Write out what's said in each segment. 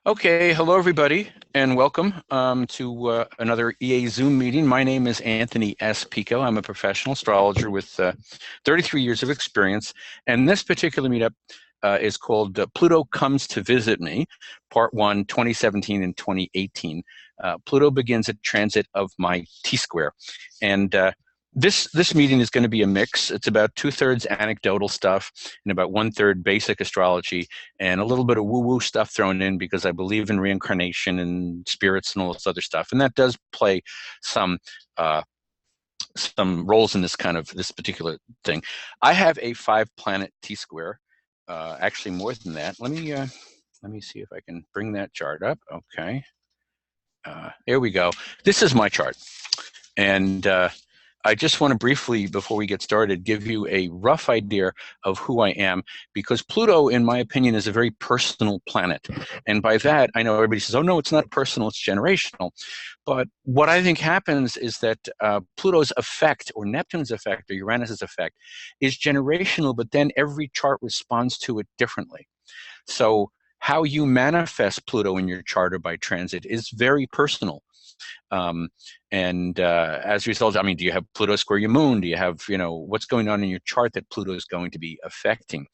Okay, hello everybody, and welcome to another EA Zoom meeting. My name is Anthony S. Picco. I'm a professional astrologer with 33 years of experience, and this particular meetup is called Pluto Comes to Visit Me, Part 1, 2017 and 2018. Pluto begins a transit of my T-square, and this meeting is going to be a mix. It's about 2/3 anecdotal stuff and about 1/3 basic astrology and a little bit of woo-woo stuff thrown in because I believe in reincarnation and spirits and all this other stuff. And that does play some roles in this particular thing. I have a 5-planet T-square, actually more than that. Let me see if I can bring that chart up. Okay, there we go. This is my chart, and I just want to briefly, before we get started, give you a rough idea of who I am, because Pluto, in my opinion, is a very personal planet. And by that, I know everybody says, oh, no, it's not personal, it's generational. But what I think happens is that Pluto's effect, or Neptune's effect, or Uranus's effect, is generational, but then every chart responds to it differently. So how you manifest Pluto in your chart or by transit is very personal. As a result, I mean, do you have Pluto square your moon? Do you have, what's going on in your chart that Pluto is going to be affecting?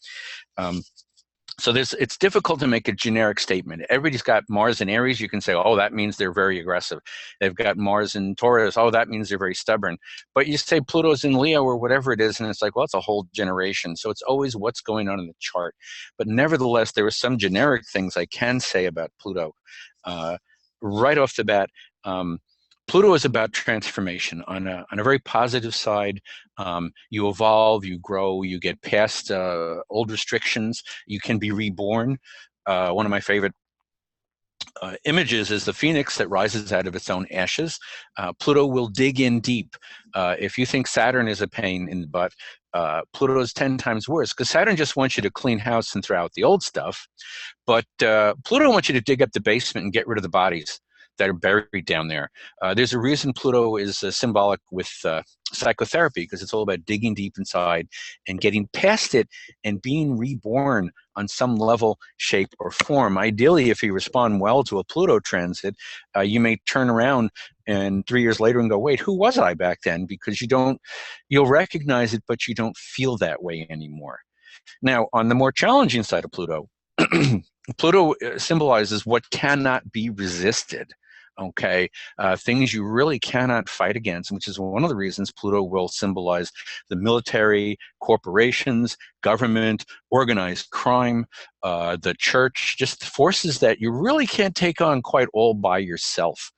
So it's difficult to make a generic statement. Everybody's got Mars in Aries. You can say, oh, that means they're very aggressive. They've got Mars in Taurus. Oh, that means they're very stubborn. But you say Pluto's in Leo or whatever it is, and it's like, well, it's a whole generation. So it's always what's going on in the chart. But nevertheless, there are some generic things I can say about Pluto. Right off the bat, Pluto is about transformation on a very positive side. You evolve, you grow, you get past old restrictions, you can be reborn. One of my favorite images is the phoenix that rises out of its own ashes. Pluto will dig in deep. If you think Saturn is a pain in the butt, Pluto is 10 times worse, because Saturn just wants you to clean house and throw out the old stuff. But Pluto wants you to dig up the basement and get rid of the bodies that are buried down there. There's a reason Pluto is symbolic with psychotherapy, because it's all about digging deep inside and getting past it and being reborn on some level, shape, or form. Ideally, if you respond well to a Pluto transit, you may turn around and 3 years later and go, wait, who was I back then? Because you'll recognize it, but you don't feel that way anymore. Now, on the more challenging side of Pluto, Pluto symbolizes what cannot be resisted. Okay, things you really cannot fight against, which is one of the reasons Pluto will symbolize the military, corporations, government, organized crime, the church, just forces that you really can't take on quite all by yourself.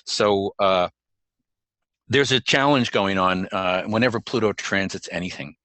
So there's a challenge going on whenever Pluto transits anything.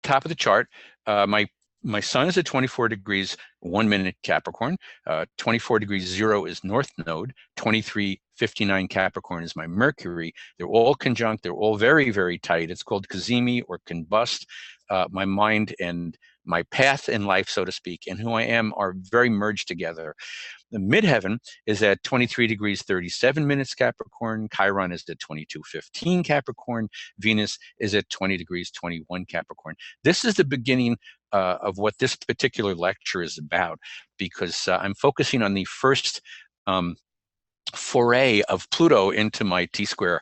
Top of the chart, my sun is at 24 degrees 1 minute Capricorn. 24 degrees 0 is North Node. 2359 Capricorn is my Mercury. They're all conjunct. They're all very, very tight. It's called cazimi or combust. My mind and my path in life, so to speak, and who I am are very merged together. The midheaven is at 23 degrees 37 minutes Capricorn. Chiron is at 22:15 Capricorn. Venus is at 20 degrees 21 Capricorn. This is the beginning of what this particular lecture is about, because I'm focusing on the first foray of Pluto into my T-square.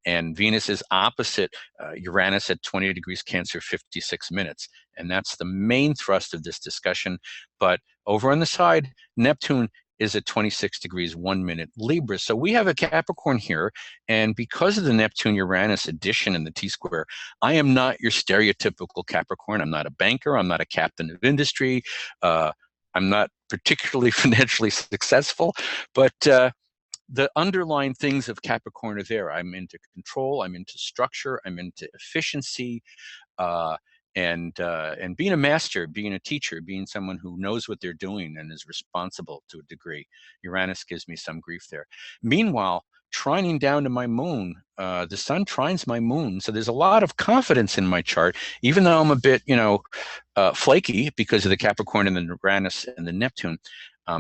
And Venus is opposite Uranus at 20 degrees Cancer, 56 minutes. And that's the main thrust of this discussion. But over on the side, Neptune is at 26 degrees 1 minute Libra. So we have a Capricorn here. And because of the Neptune-Uranus addition in the T-square, I am not your stereotypical Capricorn. I'm not a banker. I'm not a captain of industry. I'm not particularly financially successful. But the underlying things of Capricorn are there. I'm into control, I'm into structure, I'm into efficiency, uh, and being a master, being a teacher, being someone who knows what they're doing and is responsible to a degree. Uranus gives me some grief there. Meanwhile, trining down to my moon, the sun trines my moon, so there's a lot of confidence in my chart, even though I'm a bit, flaky because of the Capricorn and the Uranus and the Neptune.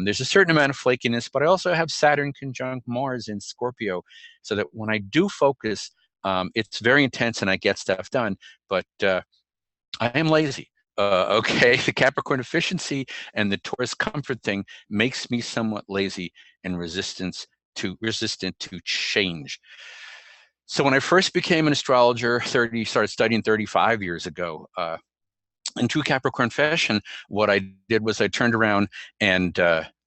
There's a certain amount of flakiness, but I also have Saturn conjunct Mars in Scorpio, so that when I do focus, it's very intense and I get stuff done, but I am lazy. Okay, the Capricorn efficiency and the Taurus comfort thing makes me somewhat lazy and resistant to change. So when I first became an astrologer, started studying 35 years ago, in true Capricorn fashion, what I did was I turned around and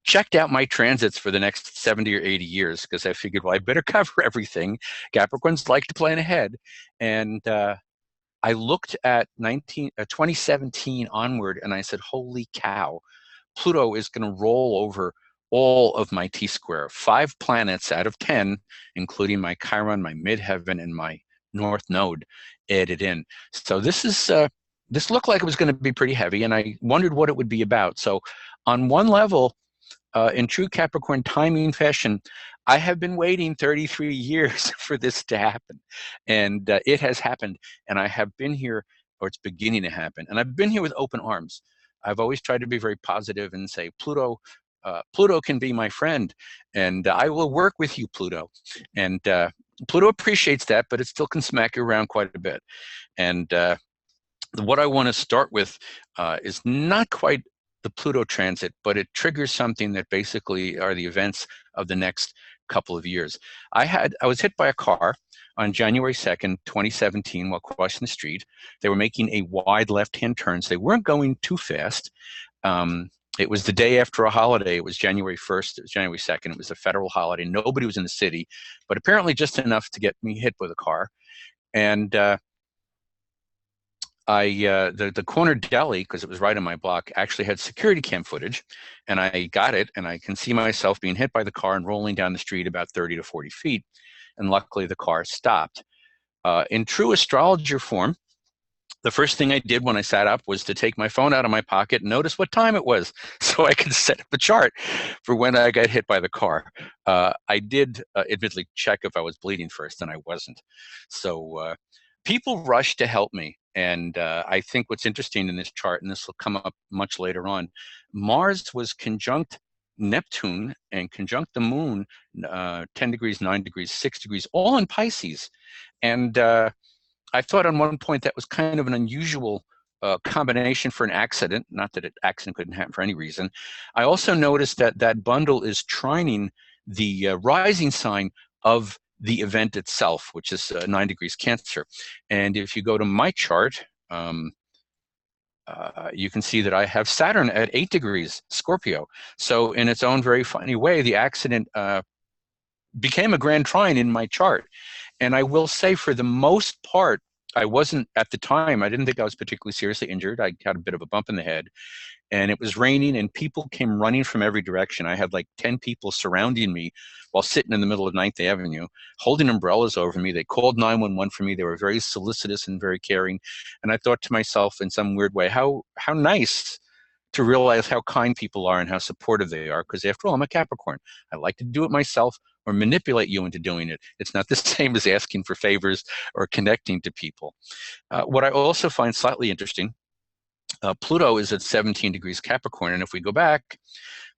checked out my transits for the next 70 or 80 years, because I figured, well, I better cover everything. Capricorns like to plan ahead. And I looked at 2017 onward, and I said, holy cow, Pluto is going to roll over all of my T-square, 5 planets out of 10, including my Chiron, my midheaven, and my North Node added in. So this looked like it was going to be pretty heavy, and I wondered what it would be about. So on one level, in true Capricorn timing fashion, I have been waiting 33 years for this to happen, and it has happened, and I have been here, or it's beginning to happen, and I've been here with open arms. I've always tried to be very positive and say, Pluto can be my friend, and I will work with you, Pluto. And Pluto appreciates that, but it still can smack you around quite a bit. And what I want to start with is not quite the Pluto transit, but it triggers something that basically are the events of the next couple of years. I was hit by a car on January 2nd, 2017, while crossing the street. They were making a wide left-hand turn, so they weren't going too fast. It was the day after a holiday. It was January 1st, it was January 2nd. It was a federal holiday. Nobody was in the city, but apparently just enough to get me hit with a car. And the corner deli, because it was right on my block, actually had security cam footage, and I got it, and I can see myself being hit by the car and rolling down the street about 30 to 40 feet, and luckily the car stopped. In true astrologer form, the first thing I did when I sat up was to take my phone out of my pocket and notice what time it was, so I could set up a chart for when I got hit by the car. I did admittedly check if I was bleeding first, and I wasn't. So people rushed to help me. And I think what's interesting in this chart, and this will come up much later on, Mars was conjunct Neptune and conjunct the moon, 10 degrees, 9 degrees, 6 degrees, all in Pisces. And I thought on one point that was kind of an unusual combination for an accident, not that an accident couldn't happen for any reason. I also noticed that that bundle is trining the rising sign of the event itself, which is 9 degrees Cancer. And if you go to my chart, you can see that I have Saturn at 8 degrees Scorpio. So in its own very funny way, the accident became a grand trine in my chart. And I will say, for the most part, I wasn't, at the time, I didn't think I was particularly seriously injured. I had a bit of a bump in the head, and it was raining, and people came running from every direction. I had like 10 people surrounding me while sitting in the middle of 9th Avenue, holding umbrellas over me. They called 911 for me. They were very solicitous and very caring. And I thought to myself, in some weird way, how nice to realize how kind people are and how supportive they are, because after all, I'm a Capricorn. I like to do it myself or manipulate you into doing it. It's not the same as asking for favors or connecting to people. What I also find slightly interesting, Pluto is at 17 degrees Capricorn, and if we go back,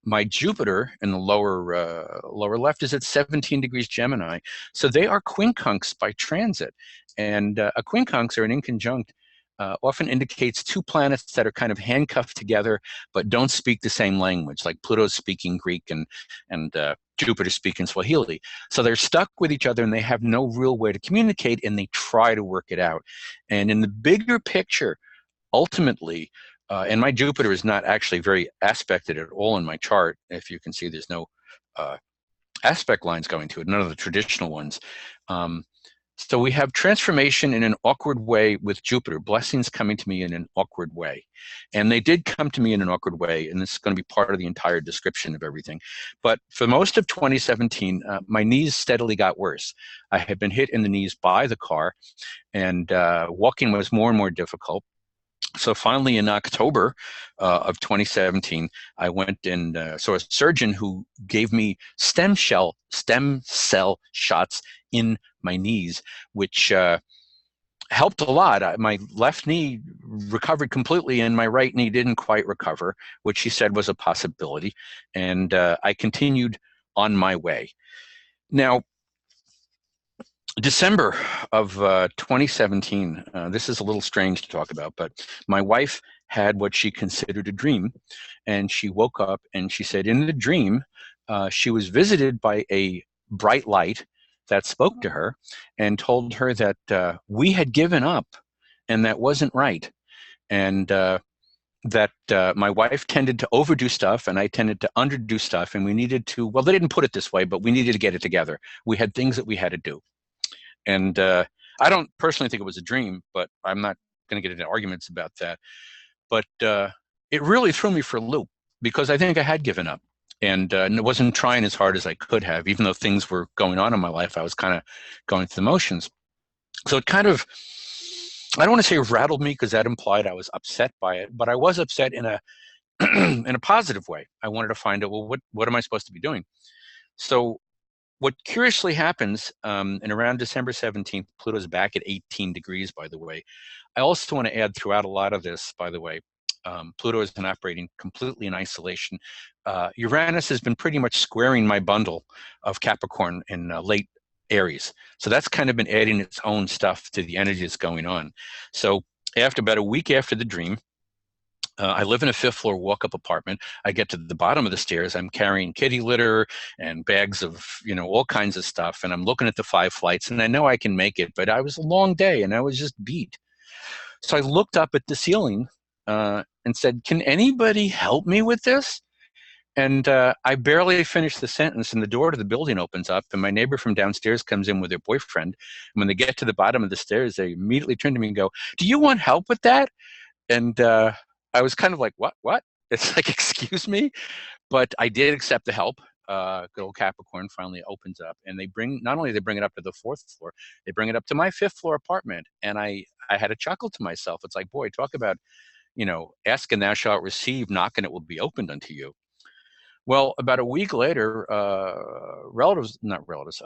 my Jupiter in the lower left is at 17 degrees Gemini. So they are quincunx by transit, and a quincunx, or an inconjunct, often indicates two planets that are kind of handcuffed together but don't speak the same language, like Pluto's speaking Greek and Jupiter speaking Swahili. So they're stuck with each other and they have no real way to communicate, and they try to work it out. And in the bigger picture, ultimately, and my Jupiter is not actually very aspected at all in my chart. If you can see, there's no aspect lines going to it, none of the traditional ones. So we have transformation in an awkward way with Jupiter, blessings coming to me in an awkward way. And they did come to me in an awkward way, and this is going to be part of the entire description of everything. But for most of 2017, my knees steadily got worse. I had been hit in the knees by the car, and walking was more and more difficult. So finally, in October of 2017, I went and saw a surgeon who gave me stem cell shots in my knees, which helped a lot. My left knee recovered completely, and my right knee didn't quite recover, which he said was a possibility. And I continued on my way. Now, December of 2017, this is a little strange to talk about, but my wife had what she considered a dream, and she woke up and she said in the dream, she was visited by a bright light that spoke to her and told her that we had given up and that wasn't right. And that my wife tended to overdo stuff and I tended to underdo stuff, and we needed to, well, they didn't put it this way, but we needed to get it together. We had things that we had to do. And I don't personally think it was a dream, but I'm not going to get into arguments about that. But it really threw me for a loop because I think I had given up and wasn't trying as hard as I could have, even though things were going on in my life. I was kind of going through the motions. So it kind of, I don't want to say rattled me because that implied I was upset by it, but I was upset in a in a positive way. I wanted to find out, well, what am I supposed to be doing? So what curiously happens, and around December 17th, Pluto's back at 18 degrees, by the way. I also want to add throughout a lot of this, by the way, Pluto has been operating completely in isolation. Uranus has been pretty much squaring my bundle of Capricorn in late Aries. So that's kind of been adding its own stuff to the energy that's going on. So after about a week after the dream, I live in a fifth floor walk-up apartment. I get to the bottom of the stairs. I'm carrying kitty litter and bags of, all kinds of stuff. And I'm looking at the 5 flights and I know I can make it, but I was a long day and I was just beat. So I looked up at the ceiling and said, can anybody help me with this? And I barely finished the sentence and the door to the building opens up and my neighbor from downstairs comes in with her boyfriend. And when they get to the bottom of the stairs, they immediately turn to me and go, do you want help with that? And I was kind of like, what? It's like, excuse me? But I did accept the help. Good old Capricorn finally opens up and not only they bring it up to the 4th floor, they bring it up to my 5th floor apartment. And I had a chuckle to myself. It's like, boy, talk about, ask and thou shalt receive, knock and it will be opened unto you. Well, about a week later,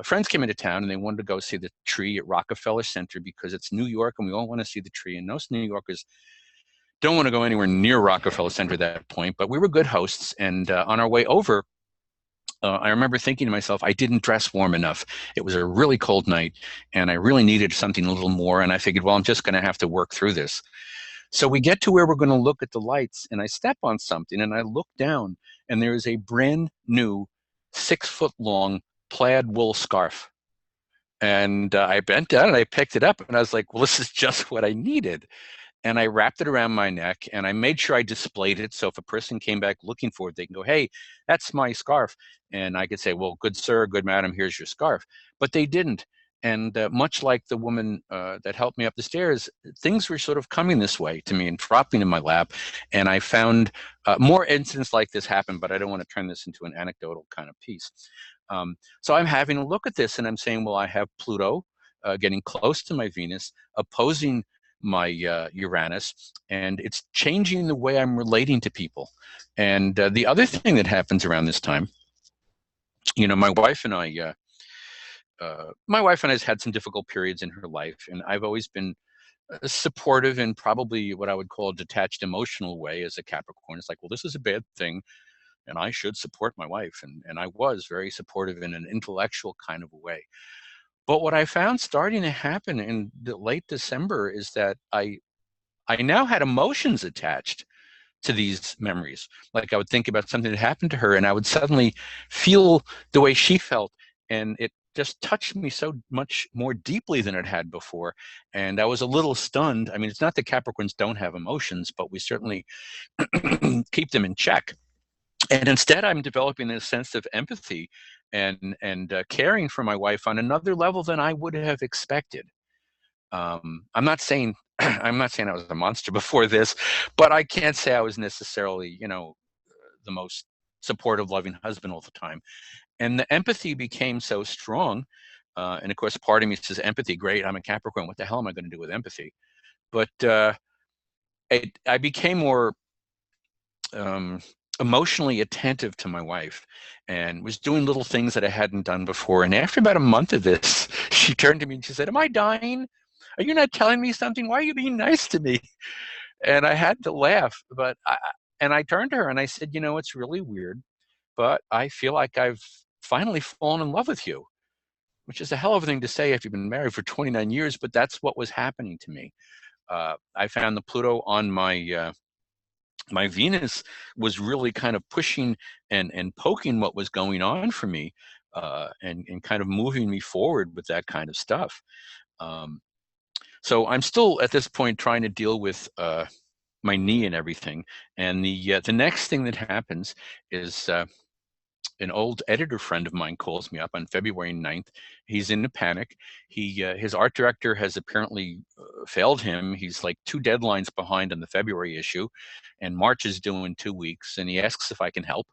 friends came into town and they wanted to go see the tree at Rockefeller Center because it's New York and we all want to see the tree. And most New Yorkers don't want to go anywhere near Rockefeller Center at that point, but we were good hosts. And on our way over, I remember thinking to myself, I didn't dress warm enough. It was a really cold night, and I really needed something a little more. And I figured, well, I'm just going to have to work through this. So we get to where we're going to look at the lights, and I step on something, and I look down, and there is a brand new 6-foot-long plaid wool scarf. And I bent down, and I picked it up, and I was like, well, this is just what I needed. And I wrapped it around my neck and I made sure I displayed it. So if a person came back looking for it, they can go, hey, that's my scarf. And I could say, well, good sir, good madam, here's your scarf. But they didn't. And much like the woman that helped me up the stairs, things were sort of coming this way to me and dropping in my lap. And I found more incidents like this happen, but I don't want to turn this into an anecdotal kind of piece. So I'm having a look at this and I'm saying, well, I have Pluto getting close to my Venus, opposing my Uranus, and it's changing the way I'm relating to people. And the other thing that happens around this time, my wife and I has had some difficult periods in her life, and I've always been supportive in probably what I would call a detached emotional way as a Capricorn. It's like, well, this is a bad thing, and I should support my wife. And I was very supportive in an intellectual kind of a way. But what I found starting to happen in late December is that I now had emotions attached to these memories. Like I would think about something that happened to her and I would suddenly feel the way she felt. And it just touched me so much more deeply than it had before. And I was a little stunned. I mean, it's not that Capricorns don't have emotions, but we certainly keep them in check. And instead, I'm developing this sense of empathy and caring for my wife on another level than I would have expected. I'm not saying I'm not saying I was a monster before this, but I can't say I was necessarily, the most supportive, loving husband all the time. And the empathy became so strong. And of course, part of me says, empathy, great. I'm a Capricorn. What the hell am I going to do with empathy? But I became more um, emotionally attentive to my wife and was doing little things that I hadn't done before. And after about a month of this, she turned to me and she said, "Am I dying? Are you not telling me something? Why are you being nice to me?" And I had to laugh, and I turned to her and I said, "It's really weird, but I feel like I've finally fallen in love with you," which is a hell of a thing to say if you've been married for 29 years, but that's what was happening to me. I found the Pluto on my Venus was really kind of pushing and poking what was going on for me, and kind of moving me forward with that kind of stuff. Um, so I'm still at this point trying to deal with my knee and everything. And the next thing that happens is an old editor friend of mine calls me up on February 9th. He's in a panic. His art director has apparently failed him. He's like 2 deadlines behind on the February issue, and March is due in 2 weeks. And he asks if I can help.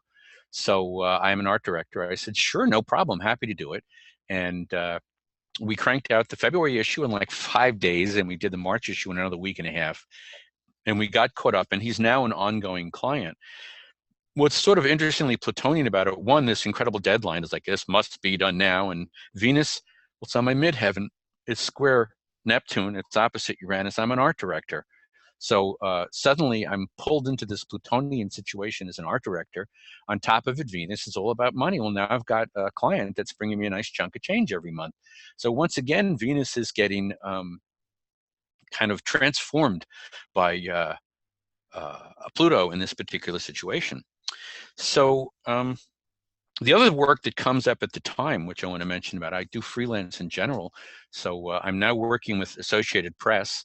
So I am an art director. I said, sure, no problem, happy to do it. And we cranked out the February issue in like 5 days, and we did the March issue in another week and a half. And we got caught up, and he's now an ongoing client. What's sort of interestingly Plutonian about it, one, this incredible deadline is like, this must be done now. And Venus, well, it's on my midheaven. It's square Neptune. It's opposite Uranus. I'm an art director. So suddenly I'm pulled into this Plutonian situation as an art director. On top of it, Venus is all about money. Well, now I've got a client that's bringing me a nice chunk of change every month. So once again, Venus is getting kind of transformed by Pluto in this particular situation. So the other work that comes up at the time, which I want to mention about, I do freelance in general. So I'm now working with Associated Press.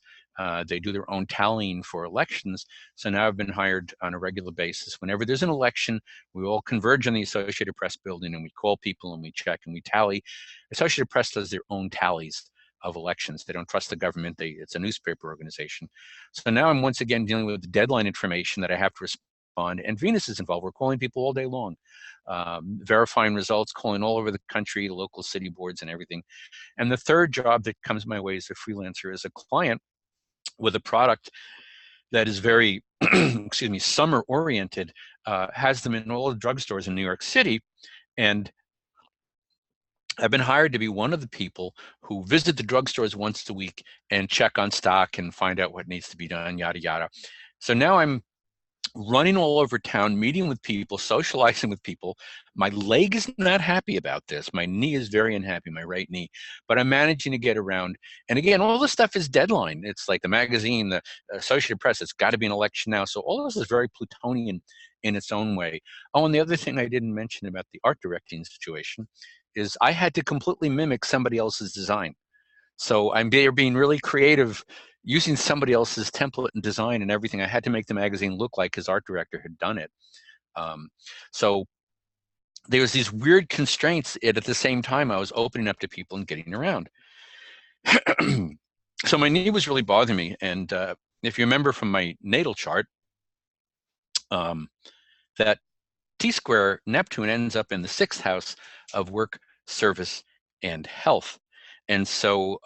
They do their own tallying for elections. So now I've been hired on a regular basis. Whenever there's an election, we all converge on the Associated Press building and we call people and we check and we tally. Associated Press does their own tallies of elections. They don't trust the government. It's a newspaper organization. So now I'm once again dealing with the deadline information that I have to respond, and Venus is involved. We're calling people all day long, verifying results, calling all over the country, local city boards and everything. And the third job that comes my way as a freelancer is a client with a product that is very, excuse me, summer oriented, has them in all the drugstores in New York City. And I've been hired to be one of the people who visit the drugstores once a week and check on stock and find out what needs to be done, yada, yada. So now I'm running all over town, meeting with people, socializing with people. My leg is not happy about this. My knee is very unhappy, my right knee, but I'm managing to get around. And again, all this stuff is deadline. It's like the magazine, the Associated Press, it's got to be an election now. So all this is very Plutonian in its own way. Oh, and the other thing I didn't mention about the art directing situation is I had to completely mimic somebody else's design. So I'm being really creative, using somebody else's template and design and everything. I had to make the magazine look like his art director had done it. So there was these weird constraints. At the same time, I was opening up to people and getting around. So my knee was really bothering me. And if you remember from my natal chart, that T-square Neptune ends up in the 6th house of work, service, and health. And so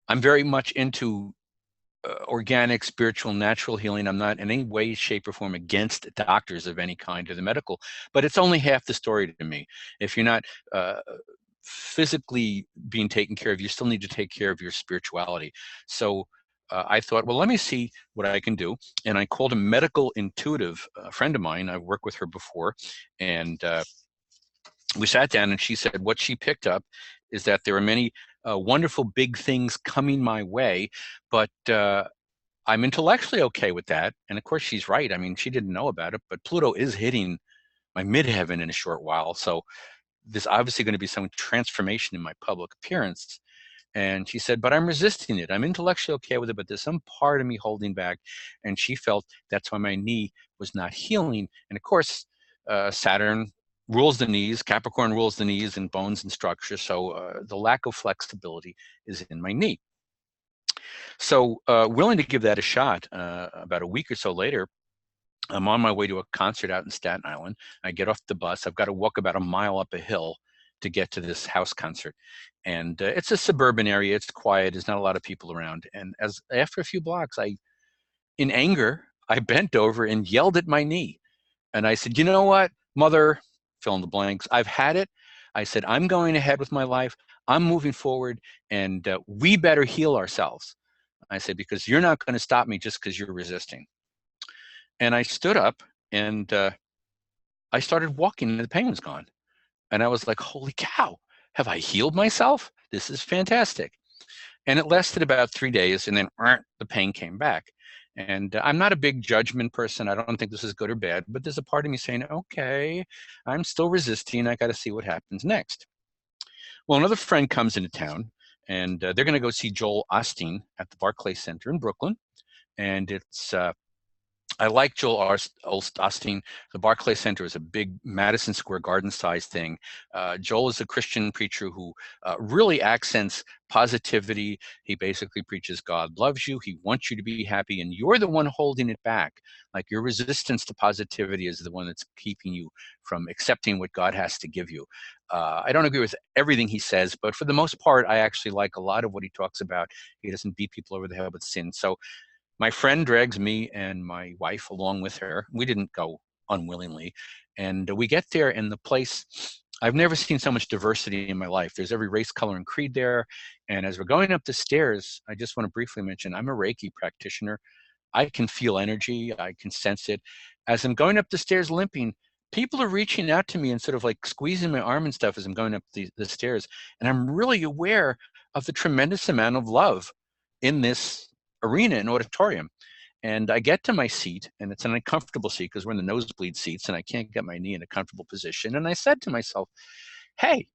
I'm very much into organic, spiritual, natural healing. I'm not in any way, shape, or form against doctors of any kind or the medical, but it's only half the story to me. If you're not physically being taken care of, you still need to take care of your spirituality. So I thought, well, let me see what I can do. And I called a medical intuitive, a friend of mine. I've worked with her before. And we sat down and she said what she picked up is that there are many wonderful big things coming my way, but I'm intellectually okay with that. And of course, she's right. I mean, she didn't know about it, but Pluto is hitting my midheaven in a short while. So there's obviously going to be some transformation in my public appearance. And she said, but I'm resisting it. I'm intellectually okay with it, but there's some part of me holding back. And she felt that's why my knee was not healing. And of course, Saturn rules the knees, Capricorn rules the knees and bones and structure. So the lack of flexibility is in my knee. So willing to give that a shot, about a week or so later, I'm on my way to a concert out in Staten Island. I get off the bus. I've got to walk about a mile up a hill to get to this house concert. And it's a suburban area. It's quiet. There's not a lot of people around. And after a few blocks, in anger, I bent over and yelled at my knee. And I said, you know what, mother, fill in the blanks, I've had it. I said, I'm going ahead with my life. I'm moving forward, and we better heal ourselves. I said, because you're not going to stop me just because you're resisting. And I stood up and I started walking and the pain was gone. And I was like, holy cow, have I healed myself? This is fantastic. And it lasted about 3 days, and then the pain came back. And I'm not a big judgment person. I don't think this is good or bad, but there's a part of me saying, okay, I'm still resisting. I got to see what happens next. Well, another friend comes into town, and they're going to go see Joel Osteen at the Barclays Center in Brooklyn. And it's I like Joel Osteen. The Barclays Center is a big Madison Square Garden size thing. Joel is a Christian preacher who really accents positivity. He basically preaches God loves you. He wants you to be happy, and you're the one holding it back. Like, your resistance to positivity is the one that's keeping you from accepting what God has to give you. I don't agree with everything he says, but for the most part, I actually like a lot of what he talks about. He doesn't beat people over the head with sin. So my friend drags me and my wife along with her. We didn't go unwillingly. And we get there, and the place, I've never seen so much diversity in my life. There's every race, color, and creed there. And as we're going up the stairs, I just want to briefly mention, I'm a Reiki practitioner. I can feel energy. I can sense it. As I'm going up the stairs limping, people are reaching out to me and sort of like squeezing my arm and stuff as I'm going up the stairs. And I'm really aware of the tremendous amount of love in this arena and auditorium. And I get to my seat, and it's an uncomfortable seat because we're in the nosebleed seats and I can't get my knee in a comfortable position. And I said to myself, hey,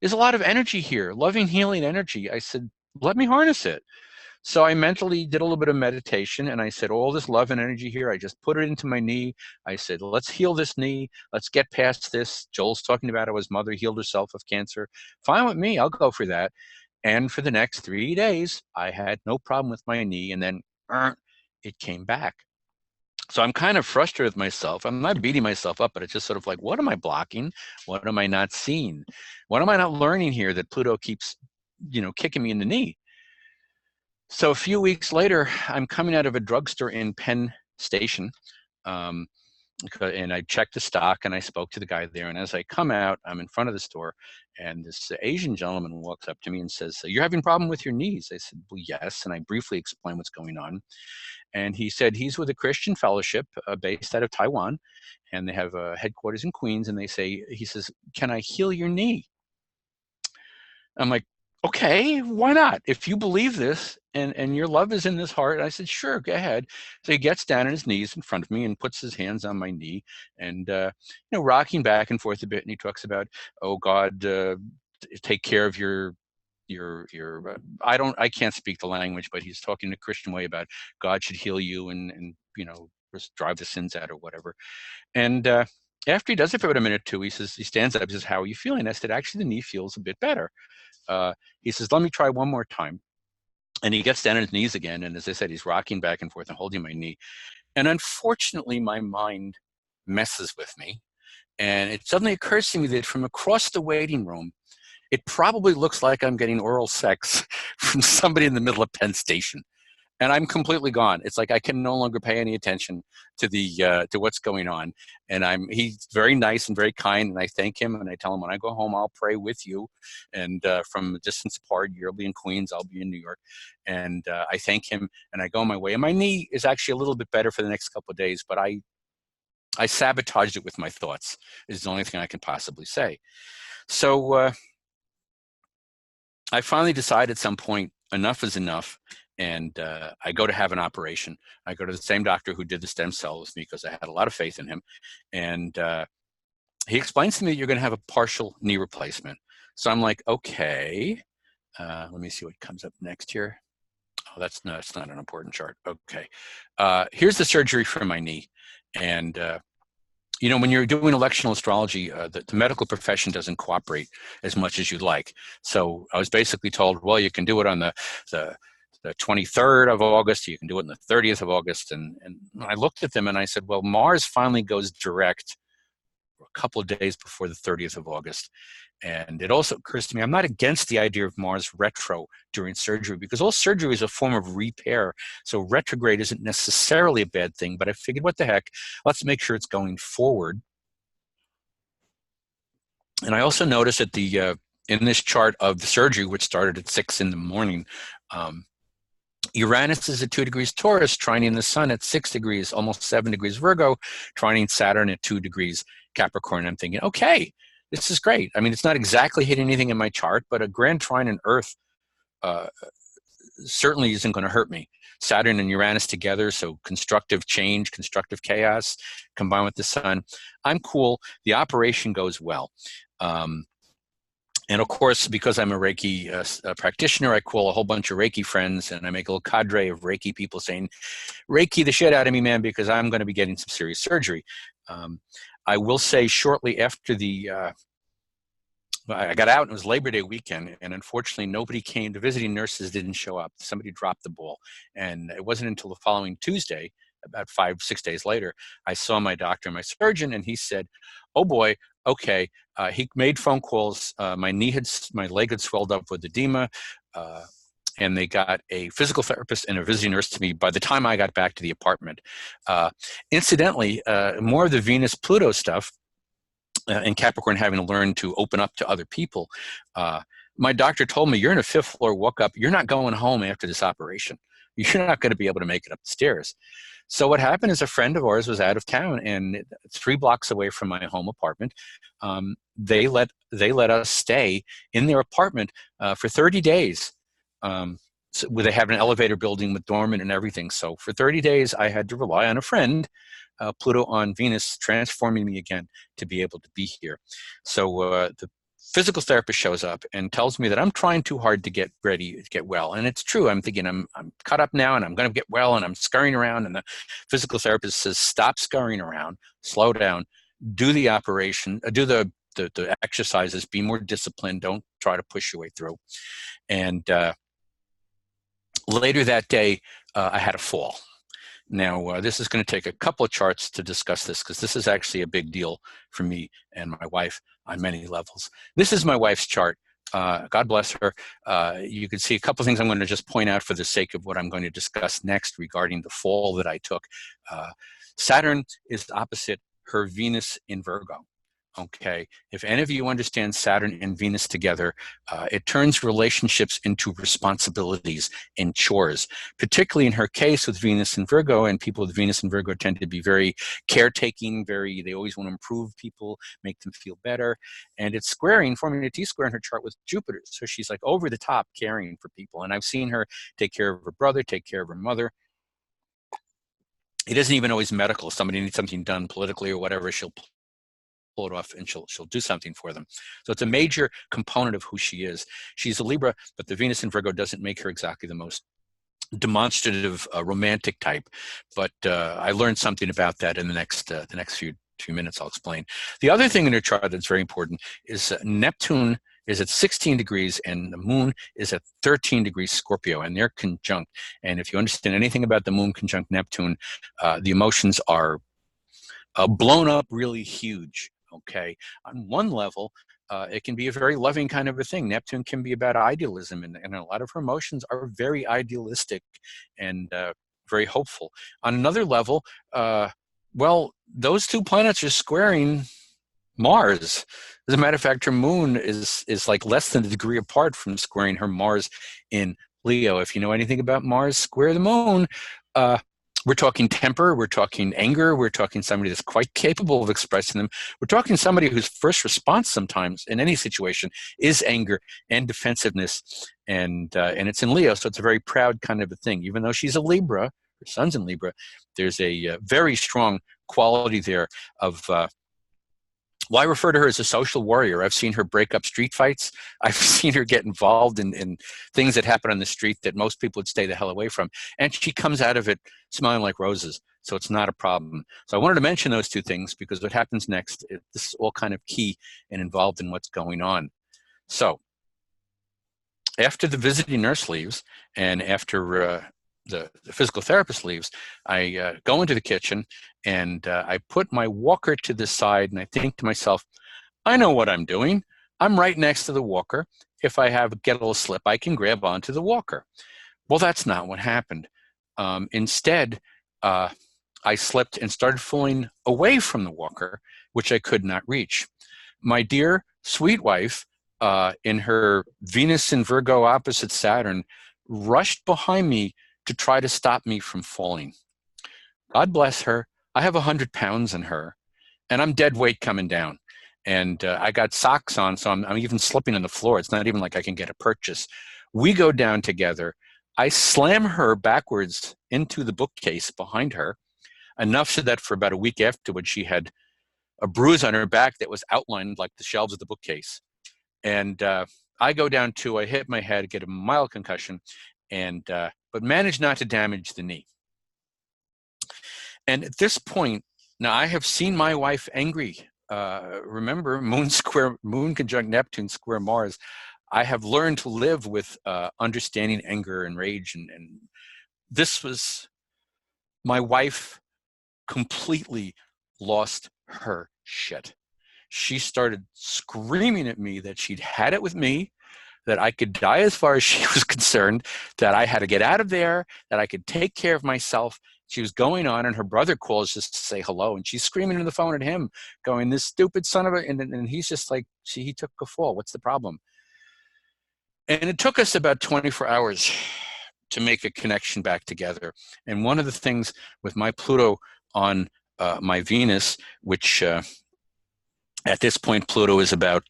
there's a lot of energy here, loving, healing energy. I said, let me harness it. So I mentally did a little bit of meditation, and I said, all this love and energy here, I just put it into my knee. I said, let's heal this knee. Let's get past this. Joel's talking about how his mother healed herself of cancer. Fine with me. I'll go for that. And for the next 3 days, I had no problem with my knee, and then it came back. So I'm kind of frustrated with myself. I'm not beating myself up, but it's just sort of like, what am I blocking? What am I not seeing? What am I not learning here that Pluto keeps, kicking me in the knee? So a few weeks later, I'm coming out of a drugstore in Penn Station, and I checked the stock, and I spoke to the guy there. And as I come out, I'm in front of the store, and this Asian gentleman walks up to me and says, you're having a problem with your knees? I said, well, yes. And I briefly explained what's going on. And he said he's with a Christian fellowship based out of Taiwan, and they have headquarters in Queens. And he says, can I heal your knee? I'm like, okay, why not? If you believe this and your love is in this heart. I said, sure, go ahead. So he gets down on his knees in front of me and puts his hands on my knee and, rocking back and forth a bit. And he talks about, oh, God, take care of I can't speak the language, but he's talking in a Christian way about God should heal you and just drive the sins out or whatever. And after he does it for about a minute or two, he stands up, he says, how are you feeling? I said, actually, the knee feels a bit better. He says, let me try one more time. And he gets down on his knees again. And as I said, he's rocking back and forth and holding my knee. And unfortunately, my mind messes with me. And it suddenly occurs to me that from across the waiting room, it probably looks like I'm getting oral sex from somebody in the middle of Penn Station. And I'm completely gone. It's like I can no longer pay any attention to to what's going on. And he's very nice and very kind, and I thank him, and I tell him when I go home, I'll pray with you. And from a distance apart, you'll be in Queens, I'll be in New York. And I thank him, and I go my way. And my knee is actually a little bit better for the next couple of days, but I sabotaged it with my thoughts, is the only thing I can possibly say. So I finally decided at some point, enough is enough. And I go to have an operation. I go to the same doctor who did the stem cell with me because I had a lot of faith in him. And he explains to me, you're going to have a partial knee replacement. So I'm like, okay. Let me see what comes up next here. Oh, it's not an important chart. Okay. Here's the surgery for my knee. And, you know, when you're doing electional astrology, the medical profession doesn't cooperate as much as you'd like. So I was basically told, well, you can do it on the 23rd of August, you can do it on the 30th of August. And I looked at them and I said, well, Mars finally goes direct a couple of days before the 30th of August. And it also occurs to me, I'm not against the idea of Mars retro during surgery, because all surgery is a form of repair. So retrograde isn't necessarily a bad thing, but I figured, what the heck, let's make sure it's going forward. And I also noticed that in this chart of the surgery, which started at 6 in the morning, Uranus is at 2 degrees Taurus, trining the sun at 6 degrees, almost 7 degrees Virgo, trining Saturn at 2 degrees Capricorn. I'm thinking, okay, this is great. I mean, it's not exactly hitting anything in my chart, but a grand trine in Earth certainly isn't going to hurt me. Saturn and Uranus together, so constructive change, constructive chaos, combined with the sun. I'm cool. The operation goes well. And of course, because I'm a Reiki practitioner, I call a whole bunch of Reiki friends, and I make a little cadre of Reiki people saying, Reiki the shit out of me, man, because I'm going to be getting some serious surgery. I will say shortly after I got out, and it was Labor Day weekend, and unfortunately nobody came. The visiting nurses didn't show up. Somebody dropped the ball. And it wasn't until the following Tuesday, about 5-6 days later, I saw my doctor, my surgeon, and he said, oh boy, okay. He made phone calls. My leg had swelled up with edema, and they got a physical therapist and a visiting nurse to me by the time I got back to the apartment. Incidentally, more of the Venus-Pluto stuff, and Capricorn having to learn to open up to other people. My doctor told me, you're in a 5th floor walk-up. You're not going home after this operation. You're not going to be able to make it up the stairs. So what happened is a friend of ours was out of town, and 3 blocks away from my home apartment, they let us stay in their apartment for 30 days. So they have an elevator building with dormant and everything. So for 30 days, I had to rely on a friend, Pluto on Venus, transforming me again to be able to be here. So the physical therapist shows up and tells me that I'm trying too hard to get ready to get well. And it's true. I'm thinking I'm cut up now and I'm going to get well, and I'm scurrying around. And the physical therapist says, stop scurrying around, slow down, do the operation, do the exercises, be more disciplined, don't try to push your way through. And later that day, I had a fall. Now, this is going to take a couple of charts to discuss this, because this is actually a big deal for me and my wife on many levels. This is my wife's chart. God bless her. You can see a couple of things I'm going to just point out for the sake of what I'm going to discuss next regarding the fall that I took. Saturn is opposite her Venus in Virgo. Okay, if any of you understand Saturn and Venus together, it turns relationships into responsibilities and chores, particularly in her case with Venus and Virgo. And people with Venus and Virgo tend to be very caretaking, they always want to improve people, make them feel better. And it's squaring, forming a T-square in her chart with Jupiter. So she's like over the top caring for people. And I've seen her take care of her brother, take care of her mother. It isn't even always medical. If somebody needs something done politically or whatever, she'll pull it off and she'll do something for them. So it's a major component of who she is. She's a Libra, but the Venus in Virgo doesn't make her exactly the most demonstrative romantic type. But I learned something about that in the next few minutes. I'll explain. The other thing in her chart that's very important is Neptune is at 16 degrees and the moon is at 13 degrees Scorpio, and they're conjunct. And if you understand anything about the moon conjunct Neptune, the emotions are blown up really huge. Okay, on one level, it can be a very loving kind of a thing. Neptune can be about idealism, and a lot of her emotions are very idealistic and very hopeful. On another level, well, those 2 planets are squaring Mars. As a matter of fact, her moon is like less than a degree apart from squaring her Mars in Leo. If you know anything about Mars square the moon, we're talking temper, we're talking anger, we're talking somebody that's quite capable of expressing them. We're talking somebody whose first response sometimes in any situation is anger and defensiveness, and it's in Leo, so it's a very proud kind of a thing. Even though she's a Libra, her son's in Libra, there's a very strong quality there of Well, I refer to her as a social warrior. I've seen her break up street fights. I've seen her get involved in things that happen on the street that most people would stay the hell away from. And she comes out of it smelling like roses. So it's not a problem. So I wanted to mention those two things because what happens next, this is all kind of key and involved in what's going on. So after the visiting nurse leaves and after the physical therapist leaves, I go into the kitchen and I put my walker to the side and I think to myself, I know what I'm doing. I'm right next to the walker. If I get a little slip, I can grab onto the walker. Well, that's not what happened. Instead, I slipped and started falling away from the walker, which I could not reach. My dear sweet wife, in her Venus in Virgo opposite Saturn, rushed behind me to try to stop me from falling. God bless her. I have 100 pounds in her, and I'm dead weight coming down. And I got socks on, so I'm even slipping on the floor. It's not even like I can get a purchase. We go down together. I slam her backwards into the bookcase behind her, enough so that for about a week afterwards, she had a bruise on her back that was outlined like the shelves of the bookcase. And I go down too. I hit my head, get a mild concussion, and but managed not to damage the knee. And at this point, now I have seen my wife angry. Remember, Moon conjunct Neptune square Mars. I have learned to live with understanding anger and rage, and this was my wife completely lost her shit. She started screaming at me that she'd had it with me, that I could die as far as she was concerned, that I had to get out of there, that I could take care of myself. She was going on, and her brother calls just to say hello, and she's screaming on the phone at him, going, this stupid son of a, and he's just like, he took a fall. What's the problem? And it took us about 24 hours to make a connection back together. And one of the things with my Pluto on my Venus, which at this point, Pluto is about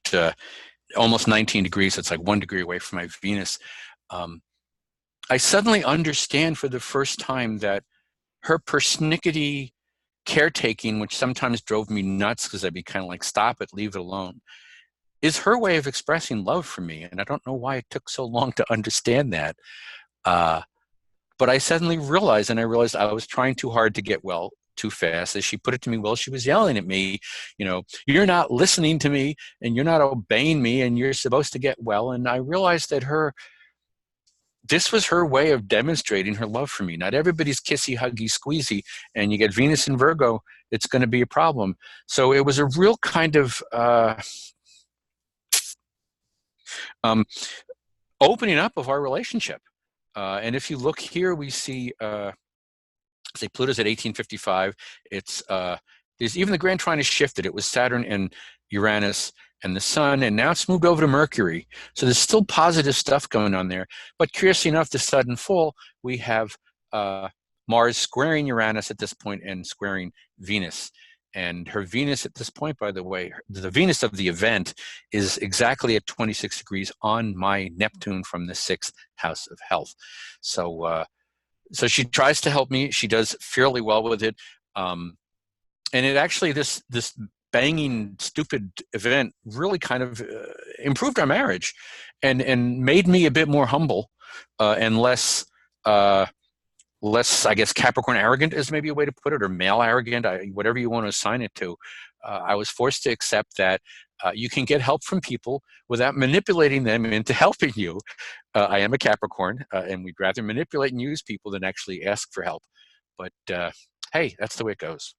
almost 19 degrees. It's like 1 degree away from my Venus. I suddenly understand for the first time that her persnickety caretaking, which sometimes drove me nuts because I'd be kind of like, stop it, leave it alone, is her way of expressing love for me. And I don't know why it took so long to understand that. But I suddenly realized, and I realized I was trying too hard to get well too fast. As she put it to me, well, she was yelling at me, you know, you're not listening to me and you're not obeying me and you're supposed to get well. And I realized that this was her way of demonstrating her love for me. Not everybody's kissy, huggy, squeezy, and you get Venus in Virgo, it's going to be a problem. So it was a real kind of opening up of our relationship. And if you look here, we see, say Pluto's at 1855. It's there's even the grand trine has shifted. It was Saturn and Uranus and the Sun, and now it's moved over to Mercury. So there's still positive stuff going on there. But curiously enough, the sudden fall, we have Mars squaring Uranus at this point and squaring Venus. And her Venus at this point, by the way, the Venus of the event is exactly at 26 degrees on my Neptune from the 6th house of health. So so she tries to help me. She does fairly well with it. And it actually, this banging, stupid event really kind of improved our marriage and made me a bit more humble and less, I guess, Capricorn arrogant is maybe a way to put it, or male arrogant, whatever you want to assign it to. I was forced to accept that you can get help from people without manipulating them into helping you. I am a Capricorn, and we'd rather manipulate and use people than actually ask for help. But hey, that's the way it goes.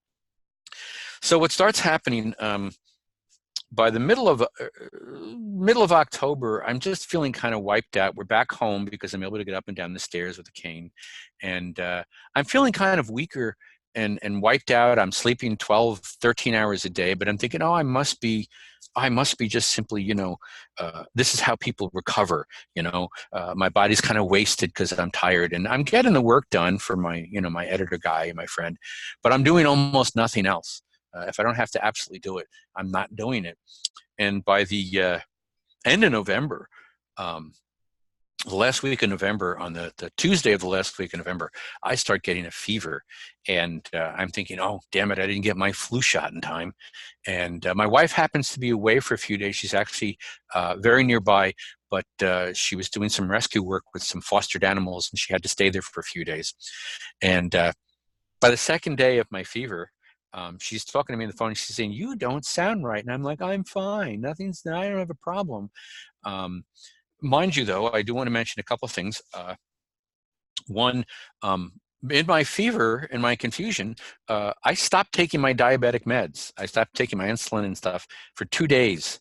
So what starts happening by the middle of October, I'm just feeling kind of wiped out. We're back home because I'm able to get up and down the stairs with a cane, and I'm feeling kind of weaker and wiped out. I'm sleeping 12, 13 hours a day, but I'm thinking, oh, I must be just simply, you know, this is how people recover. You know, my body's kind of wasted because I'm tired, and I'm getting the work done for my, you know, my editor guy and my friend, but I'm doing almost nothing else. If I don't have to absolutely do it, I'm not doing it. And by the end of November, the last week of November, on the Tuesday of the last week of November, I start getting a fever. And I'm thinking, oh, damn it, I didn't get my flu shot in time. And my wife happens to be away for a few days. She's actually very nearby, but she was doing some rescue work with some fostered animals, and she had to stay there for a few days. And by the second day of my fever, she's talking to me on the phone, and she's saying, "You don't sound right." And I'm like, "I'm fine. I don't have a problem." Um, Mind you, though, I do want to mention a couple of things. One, in my fever and my confusion, I stopped taking my diabetic meds. I stopped taking my insulin and stuff for 2 days.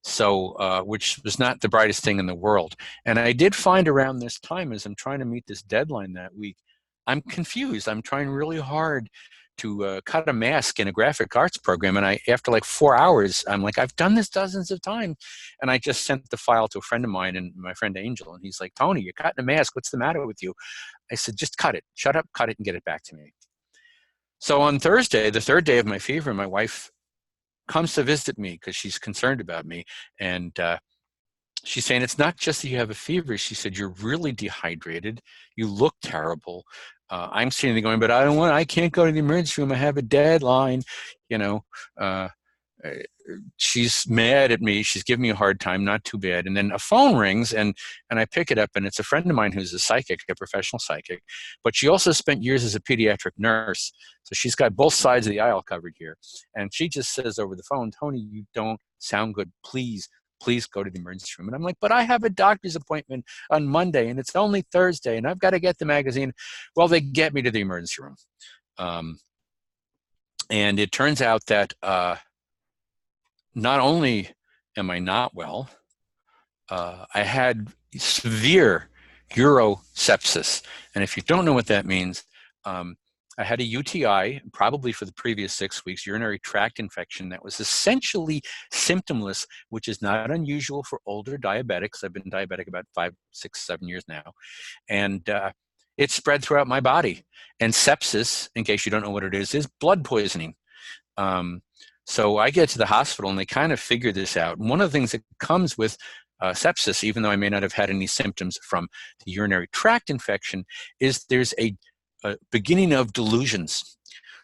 So, which was not the brightest thing in the world. And I did find around this time, as I'm trying to meet this deadline that week, I'm confused. I'm trying really hard to cut a mask in a graphic arts program. And after like 4 hours, I'm like, I've done this dozens of times. And I just sent the file to a friend of mine, and my friend Angel, and he's like, "Tony, you're cutting a mask. What's the matter with you?" I said, "Just cut it. Shut up, cut it, and get it back to me." So on Thursday, the third day of my fever, my wife comes to visit me because she's concerned about me. And she's saying, "It's not just that you have a fever." She said, "You're really dehydrated. You look terrible." I'm sitting there going, "But I can't go to the emergency room. I have a deadline." You know, uh, she's mad at me. She's giving me a hard time, not too bad. And then a phone rings, and I pick it up, and it's a friend of mine who's a psychic, a professional psychic. But she also spent years as a pediatric nurse. So she's got both sides of the aisle covered here. And she just says over the phone, "Tony, you don't sound good. Please go to the emergency room." And I'm like, "But I have a doctor's appointment on Monday, and it's only Thursday, and I've got to get the magazine." Well, they get me to the emergency room. And it turns out that not only am I not well, I had severe urosepsis. And if you don't know what that means, I had a UTI, probably for the previous 6 weeks, urinary tract infection that was essentially symptomless, which is not unusual for older diabetics. I've been diabetic about 5, 6, 7 years now. And it spread throughout my body. And sepsis, in case you don't know what it is blood poisoning. So I get to the hospital, and they kind of figure this out. And one of the things that comes with sepsis, even though I may not have had any symptoms from the urinary tract infection, is there's a beginning of delusions.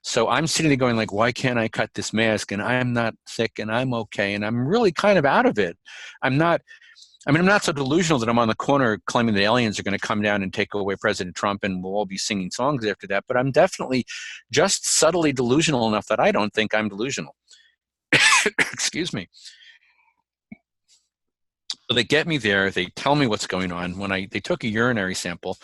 So I'm sitting there going like, why can't I cut this mask? And I'm not sick, and I'm okay. And I'm really kind of out of it. I'm not so delusional that I'm on the corner claiming that aliens are going to come down and take away President Trump, and we'll all be singing songs after that. But I'm definitely just subtly delusional enough that I don't think I'm delusional. Excuse me. So they get me there. They tell me what's going on. When they took a urinary sample,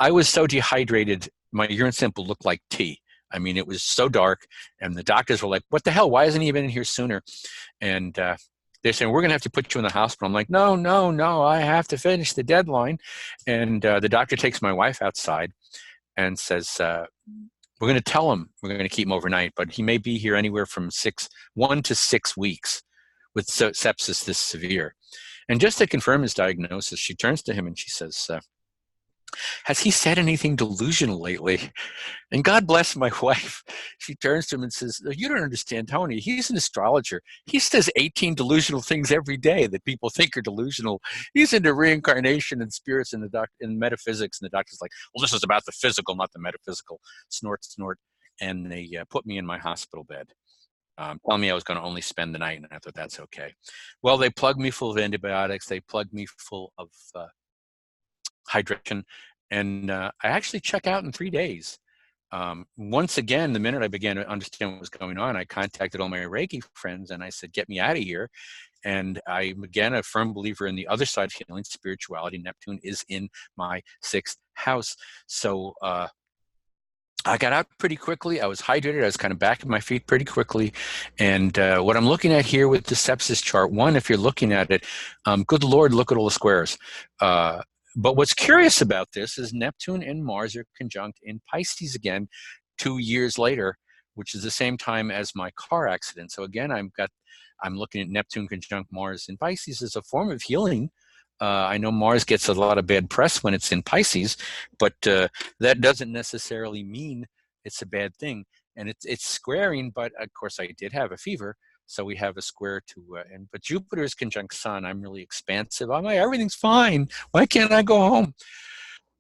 I was so dehydrated, my urine sample looked like tea. I mean, it was so dark, and the doctors were like, "What the hell? Why hasn't he been in here sooner?" And they're saying, "We're going to have to put you in the hospital." I'm like, "No, no, no, I have to finish the deadline." And the doctor takes my wife outside and says, "We're going to tell him we're going to keep him overnight, but he may be here anywhere from 1 to 6 weeks with sepsis this severe." And just to confirm his diagnosis, she turns to him and she says, "Has he said anything delusional lately?" And God bless my wife. She turns to him and says, "You don't understand Tony. He's an astrologer. He says 18 delusional things every day that people think are delusional. He's into reincarnation and spirits and metaphysics." And the doctor's like, "Well, this is about the physical, not the metaphysical." Snort, snort. And they put me in my hospital bed. Telling me I was going to only spend the night, and I thought, that's okay. Well, they plugged me full of antibiotics. They plugged me full of hydration, and I actually check out in 3 days. Once again, the minute I began to understand what was going on, I contacted all my Reiki friends, and I said, "Get me out of here." And I'm, again, a firm believer in the other side of healing, spirituality. Neptune is in my 6th house. So I got out pretty quickly. I was hydrated. I was kind of back on my feet pretty quickly. And what I'm looking at here with the sepsis chart, one, if you're looking at it, good Lord, look at all the squares. But what's curious about this is Neptune and Mars are conjunct in Pisces again 2 years later, which is the same time as my car accident. So again, I'm looking at Neptune conjunct Mars in Pisces as a form of healing. I know Mars gets a lot of bad press when it's in Pisces, but that doesn't necessarily mean it's a bad thing. And it's squaring, but of course I did have a fever. So we have a square to, but Jupiter is conjunct Sun. I'm really expansive. I'm like, everything's fine. Why can't I go home?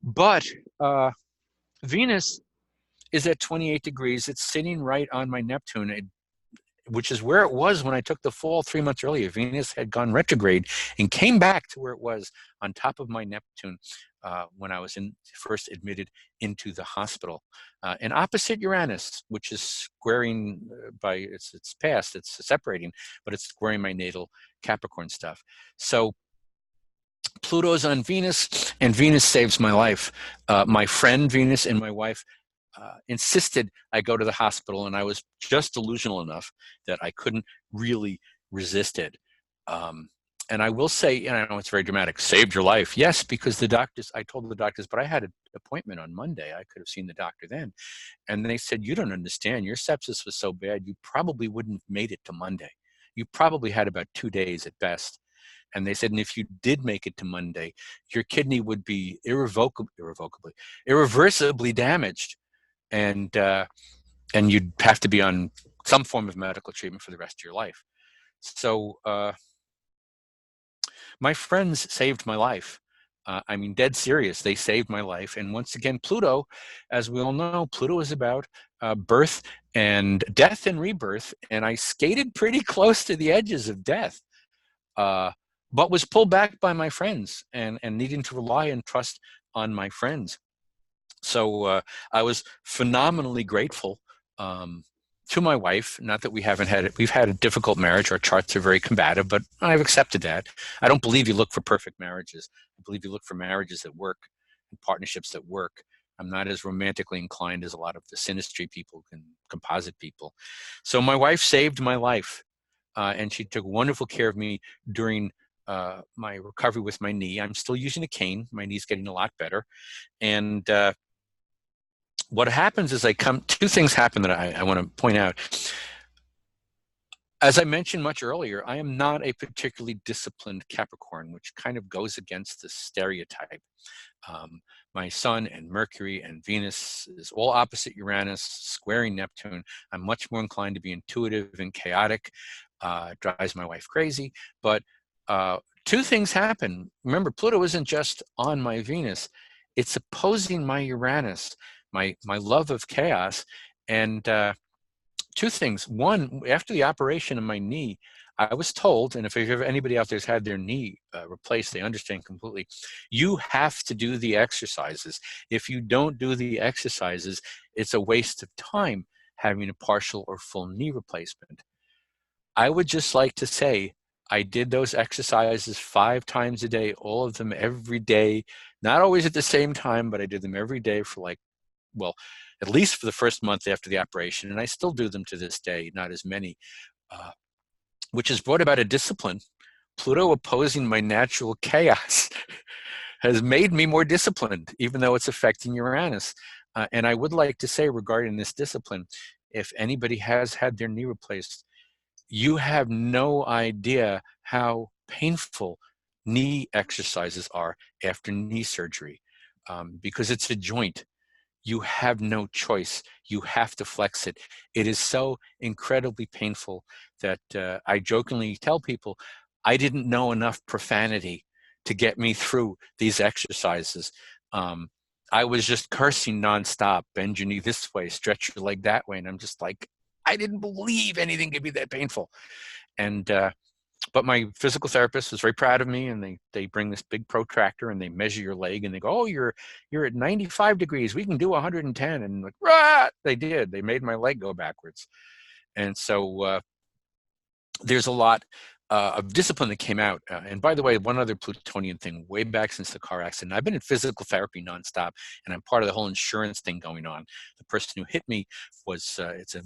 But Venus is at 28 degrees. It's sitting right on my Neptune, which is where it was when I took the fall 3 months earlier. Venus had gone retrograde and came back to where it was on top of my Neptune when I was first admitted into the hospital. And opposite Uranus, which is squaring by it's past, it's separating, but it's squaring my natal Capricorn stuff. So Pluto's on Venus, and Venus saves my life. My friend Venus and my wife insisted I go to the hospital, and I was just delusional enough that I couldn't really resist it. And I will say, and I know it's very dramatic, saved your life. Yes, because I told the doctors, but I had an appointment on Monday. I could have seen the doctor then. And they said, you don't understand. Your sepsis was so bad, you probably wouldn't have made it to Monday. You probably had about 2 days at best. And they said, and if you did make it to Monday, your kidney would be irreversibly damaged. And you'd have to be on some form of medical treatment for the rest of your life. So my friends saved my life. I mean, dead serious, they saved my life. And once again, Pluto, as we all know, Pluto is about birth and death and rebirth. And I skated pretty close to the edges of death, but was pulled back by my friends and needing to rely and trust on my friends. So I was phenomenally grateful to my wife. Not that we've had a difficult marriage. Our charts are very combative, but I've accepted that. I don't believe you look for perfect marriages. I believe you look for marriages that work and partnerships that work. I'm not as romantically inclined as a lot of the synastry people and composite people. So my wife saved my life, and she took wonderful care of me during my recovery with my knee. I'm still using a cane. My knee's getting a lot better. And what happens is two things happen that I want to point out. As I mentioned much earlier, I am not a particularly disciplined Capricorn, which kind of goes against the stereotype. My Sun and Mercury and Venus is all opposite Uranus, squaring Neptune. I'm much more inclined to be intuitive and chaotic. Drives my wife crazy. But two things happen. Remember, Pluto isn't just on my Venus. It's opposing my Uranus, my love of chaos. And two things. One, after the operation of my knee, I was told, and if anybody out there's had their knee replaced, they understand completely, you have to do the exercises. If you don't do the exercises, it's a waste of time having a partial or full knee replacement. I would just like to say, I did those exercises 5 times a day, all of them every day, not always at the same time, but I did them every day for at least for the first month after the operation. And I still do them to this day, not as many, which has brought about a discipline. Pluto opposing my natural chaos has made me more disciplined, even though it's affecting Uranus. And I would like to say regarding this discipline, if anybody has had their knee replaced, you have no idea how painful knee exercises are after knee surgery, because it's a joint. You have no choice. You have to flex it. It is so incredibly painful that I jokingly tell people, I didn't know enough profanity to get me through these exercises. I was just cursing nonstop. Bend your knee this way, stretch your leg that way. And I'm just like, I didn't believe anything could be that painful. And but my physical therapist was very proud of me, and they bring this big protractor and they measure your leg and they go, oh, you're at 95 degrees. We can do 110. And like, rah! They did. They made my leg go backwards. And so there's a lot of discipline that came out. And by the way, one other Plutonian thing, way back since the car accident, I've been in physical therapy nonstop, and I'm part of the whole insurance thing going on. The person who hit me was,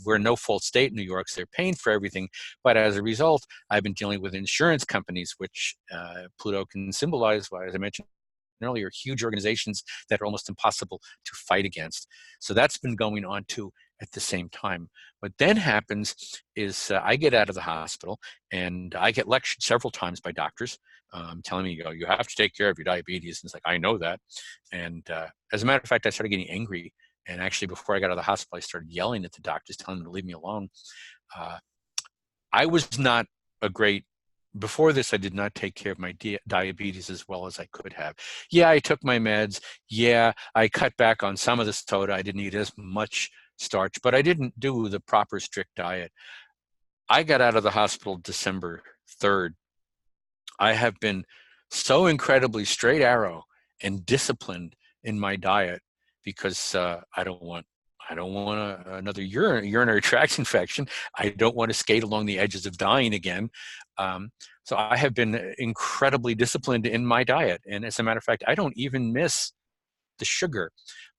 we're a no-fault state in New York, so they're paying for everything. But as a result, I've been dealing with insurance companies, which Pluto can symbolize, as I mentioned earlier, huge organizations that are almost impossible to fight against. So that's been going on too at the same time. What then happens is I get out of the hospital and I get lectured several times by doctors telling me, you have to take care of your diabetes. And it's like, I know that. And as a matter of fact, I started getting angry. And actually, before I got out of the hospital, I started yelling at the doctors, telling them to leave me alone. I was not a great, before this, I did not take care of my diabetes as well as I could have. Yeah, I took my meds. Yeah, I cut back on some of the soda. I didn't eat as much starch, but I didn't do the proper strict diet. I got out of the hospital December 3rd. I have been so incredibly straight arrow and disciplined in my diet because I don't want another urinary tract infection. I don't want to skate along the edges of dying again. So I have been incredibly disciplined in my diet. And as a matter of fact, I don't even miss the sugar.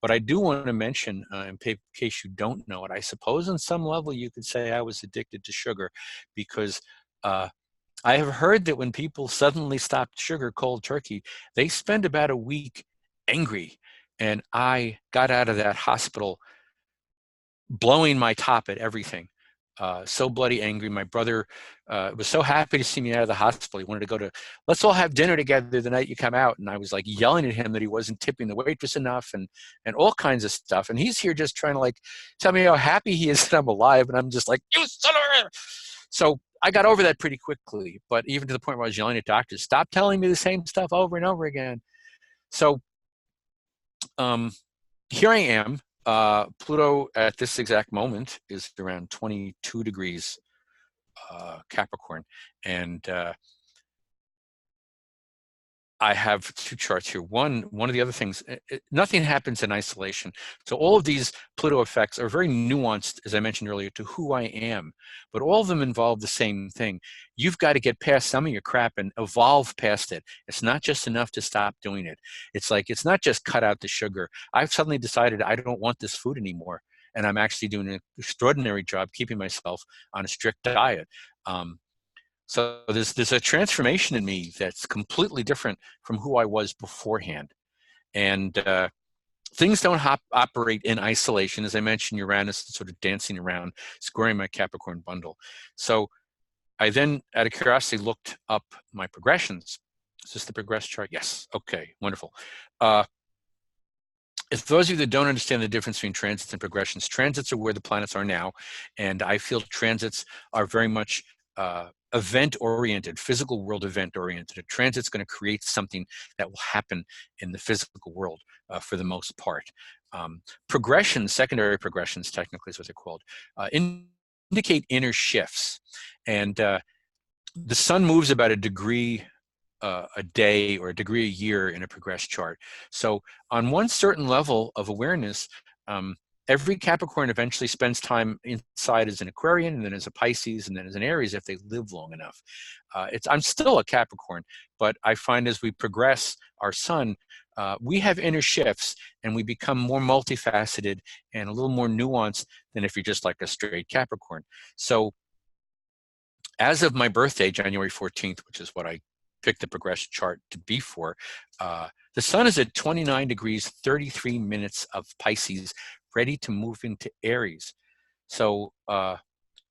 But I do want to mention, in case you don't know it, I suppose on some level you could say I was addicted to sugar because I have heard that when people suddenly stop sugar cold turkey, they spend about a week angry. And I got out of that hospital blowing my top at everything. So bloody angry. My brother was so happy to see me out of the hospital. He wanted to go to, let's all have dinner together the night you come out. And I was like yelling at him that he wasn't tipping the waitress enough and all kinds of stuff. And he's here just trying to like tell me how happy he is that I'm alive. And I'm just like, you son of a. So I got over that pretty quickly, but even to the point where I was yelling at doctors, stop telling me the same stuff over and over again. So here I am. Pluto at this exact moment is around 22 degrees Capricorn. And I have two charts here. One of the other things, nothing happens in isolation. So all of these Pluto effects are very nuanced, as I mentioned earlier, to who I am. But all of them involve the same thing. You've got to get past some of your crap and evolve past it. It's not just enough to stop doing it. It's like, it's not just cut out the sugar. I've suddenly decided I don't want this food anymore. And I'm actually doing an extraordinary job keeping myself on a strict diet. So there's a transformation in me that's completely different from who I was beforehand. And things don't operate in isolation. As I mentioned, Uranus is sort of dancing around, squaring my Capricorn bundle. So I then, out of curiosity, looked up my progressions. Is this the progress chart? Yes. Okay, wonderful. If those of you that don't understand the difference between transits and progressions, transits are where the planets are now. And I feel transits are very much event-oriented, physical world event-oriented. A transit's going to create something that will happen in the physical world for the most part. Progressions, secondary progressions, technically is what they're called, indicate inner shifts. And the sun moves about a degree a day or a degree a year in a progress chart. So on one certain level of awareness, every Capricorn eventually spends time inside as an Aquarian, and then as a Pisces, and then as an Aries if they live long enough. I'm still a Capricorn, but I find as we progress our sun, we have inner shifts and we become more multifaceted and a little more nuanced than if you're just like a straight Capricorn. So as of my birthday, January 14th, which is what I picked the progression chart to be for, the sun is at 29 degrees, 33 minutes of Pisces, ready to move into Aries. So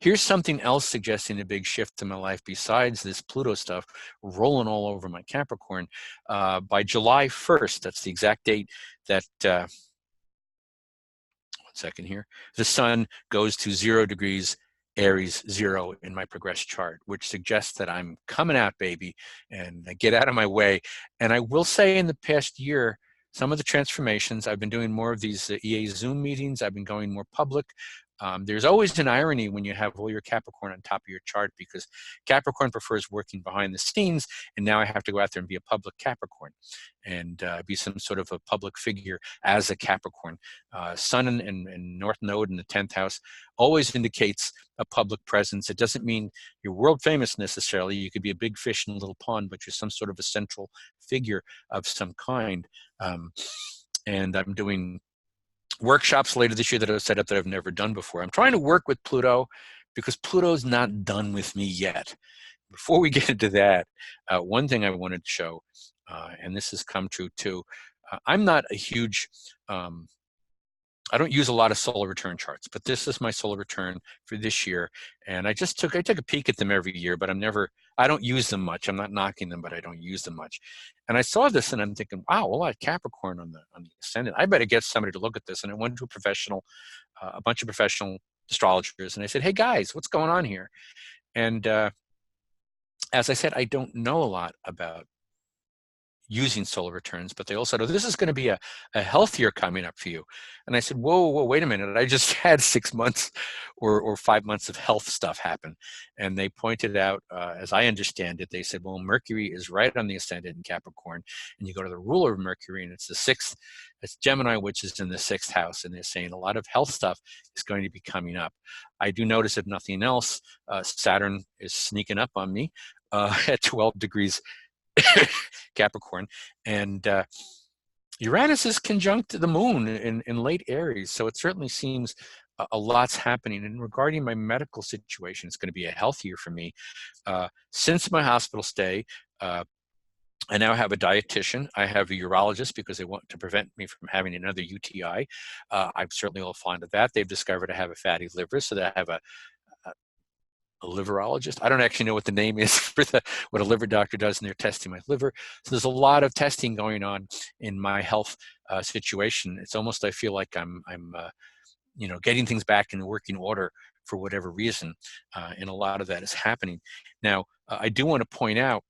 here's something else suggesting a big shift in my life besides this Pluto stuff rolling all over my Capricorn. By July 1st, that's the exact date that, 1 second here, the sun goes to 0 degrees Aries 0 in my progress chart, which suggests that I'm coming out, baby, and get out of my way. And I will say in the past year, some of the transformations, I've been doing more of these EA Zoom meetings. I've been going more public. There's always an irony when you have all your Capricorn on top of your chart, because Capricorn prefers working behind the scenes, and now I have to go out there and be a public Capricorn and be some sort of a public figure as a Capricorn. Sun and North Node in the 10th house always indicates a public presence. It doesn't mean you're world famous necessarily. You could be a big fish in a little pond, but you're some sort of a central figure of some kind. And I'm doing workshops later this year that I've set up that I've never done before. I'm trying to work with Pluto because Pluto's not done with me yet. Before we get into that, one thing I wanted to show, and this has come true too, I'm not a huge, I don't use a lot of solar return charts, but this is my solar return for this year. And I took a peek at them every year, but I don't use them much. I'm not knocking them, but I don't use them much. And I saw this and I'm thinking, wow, well, I had Capricorn on the ascendant. I better get somebody to look at this. And I went to a bunch of professional astrologers, and I said, hey guys, what's going on here? And as I said, I don't know a lot about using solar returns, but they all said, oh, this is going to be a health year coming up for you. And I said, whoa, wait a minute. I just had 6 months or 5 months of health stuff happen. And they pointed out, as I understand it, they said, well, Mercury is right on the ascendant in Capricorn, and you go to the ruler of Mercury, and it's the sixth, it's Gemini, which is in the sixth house. And they're saying a lot of health stuff is going to be coming up. I do notice, if nothing else, Saturn is sneaking up on me at 12 degrees Capricorn, and Uranus is conjunct the moon in late Aries, so it certainly seems a lot's happening. And regarding my medical situation, it's going to be a health year for me. Since my hospital stay, I now have a dietitian. I have a urologist because they want to prevent me from having another UTI. I'm certainly all fond of that. They've discovered I have a fatty liver, so that I have a liverologist. I don't actually know what the name is for what a liver doctor does, and they're testing my liver. So there's a lot of testing going on in my health situation. It's almost, I feel like I'm getting things back in working order for whatever reason, and a lot of that is happening. Now, I do want to point out,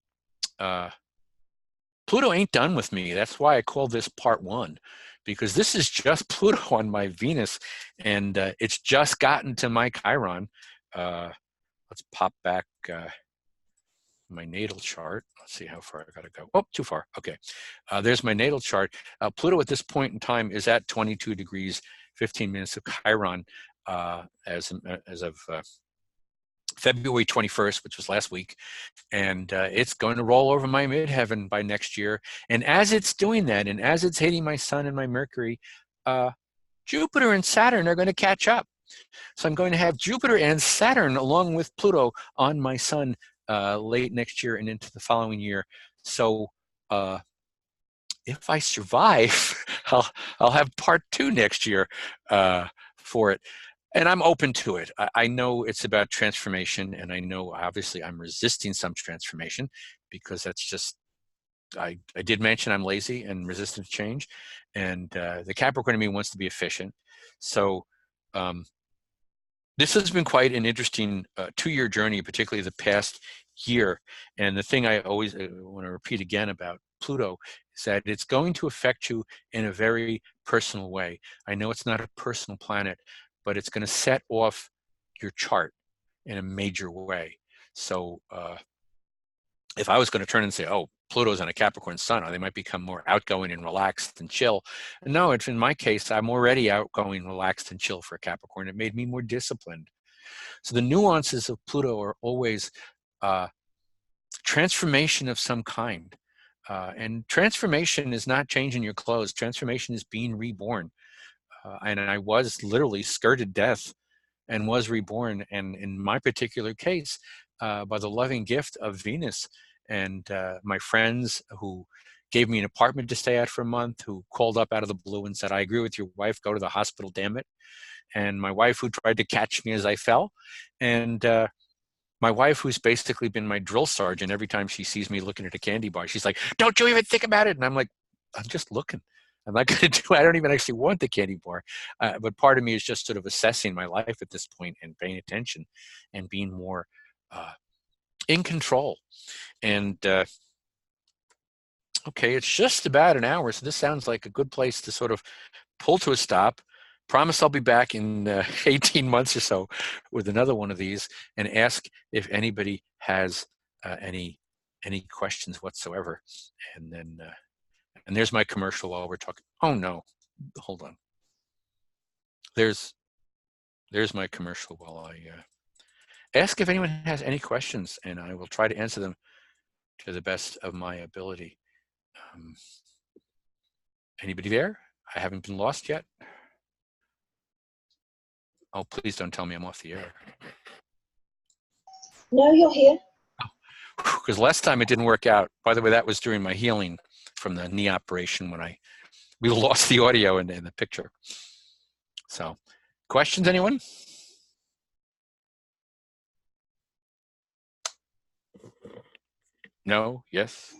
Pluto ain't done with me. That's why I call this part 1, because this is just Pluto on my Venus, and it's just gotten to my Chiron. Let's pop back my natal chart. Let's see how far I got to go. Oh, too far. Okay. There's my natal chart. Pluto at this point in time is at 22 degrees, 15 minutes of Chiron as of February 21st, which was last week. And it's going to roll over my midheaven by next year. And as it's doing that, and as it's hitting my Sun and my Mercury, Jupiter and Saturn are going to catch up. So I'm going to have Jupiter and Saturn along with Pluto on my Sun late next year and into the following year. So if I survive, I'll have part 2 next year for it. And I'm open to it. I know it's about transformation, and I know obviously I'm resisting some transformation because that's just, I did mention I'm lazy and resistant to change, and the Capricorn in me wants to be efficient. So this has been quite an interesting 2-year journey, particularly the past year. And the thing I always want to repeat again about Pluto is that it's going to affect you in a very personal way. I know it's not a personal planet, but it's going to set off your chart in a major way. So if I was going to turn and say, oh, Pluto's on a Capricorn Sun, or they might become more outgoing and relaxed and chill. No, it's in my case, I'm already outgoing, relaxed, and chill for a Capricorn. It made me more disciplined. So the nuances of Pluto are always transformation of some kind. And transformation is not changing your clothes. Transformation is being reborn. And I was literally skirted death and was reborn. And in my particular case, by the loving gift of Venus. And my friends who gave me an apartment to stay at for a month, who called up out of the blue and said, I agree with your wife, go to the hospital, damn it. And my wife, who tried to catch me as I fell. And my wife, who's basically been my drill sergeant, every time she sees me looking at a candy bar, she's like, don't you even think about it. And I'm like, I'm just looking. I'm not going to do, I don't even actually want the candy bar. But part of me is just sort of assessing my life at this point and paying attention and being more in control. And okay, it's just about an hour, so this sounds like a good place to sort of pull to a stop. Promise I'll be back in 18 months or so with another one of these, and ask if anybody has any questions whatsoever. And then and there's my commercial while we're talking. Oh no, hold on. There's my commercial while I ask if anyone has any questions, and I will try to answer them to the best of my ability. Anybody there? I haven't been lost yet. Oh, please don't tell me I'm off the air. No, you're here. Because last time it didn't work out. By the way, that was during my healing from the knee operation when we lost the audio in the picture. So, questions, anyone? No? Yes?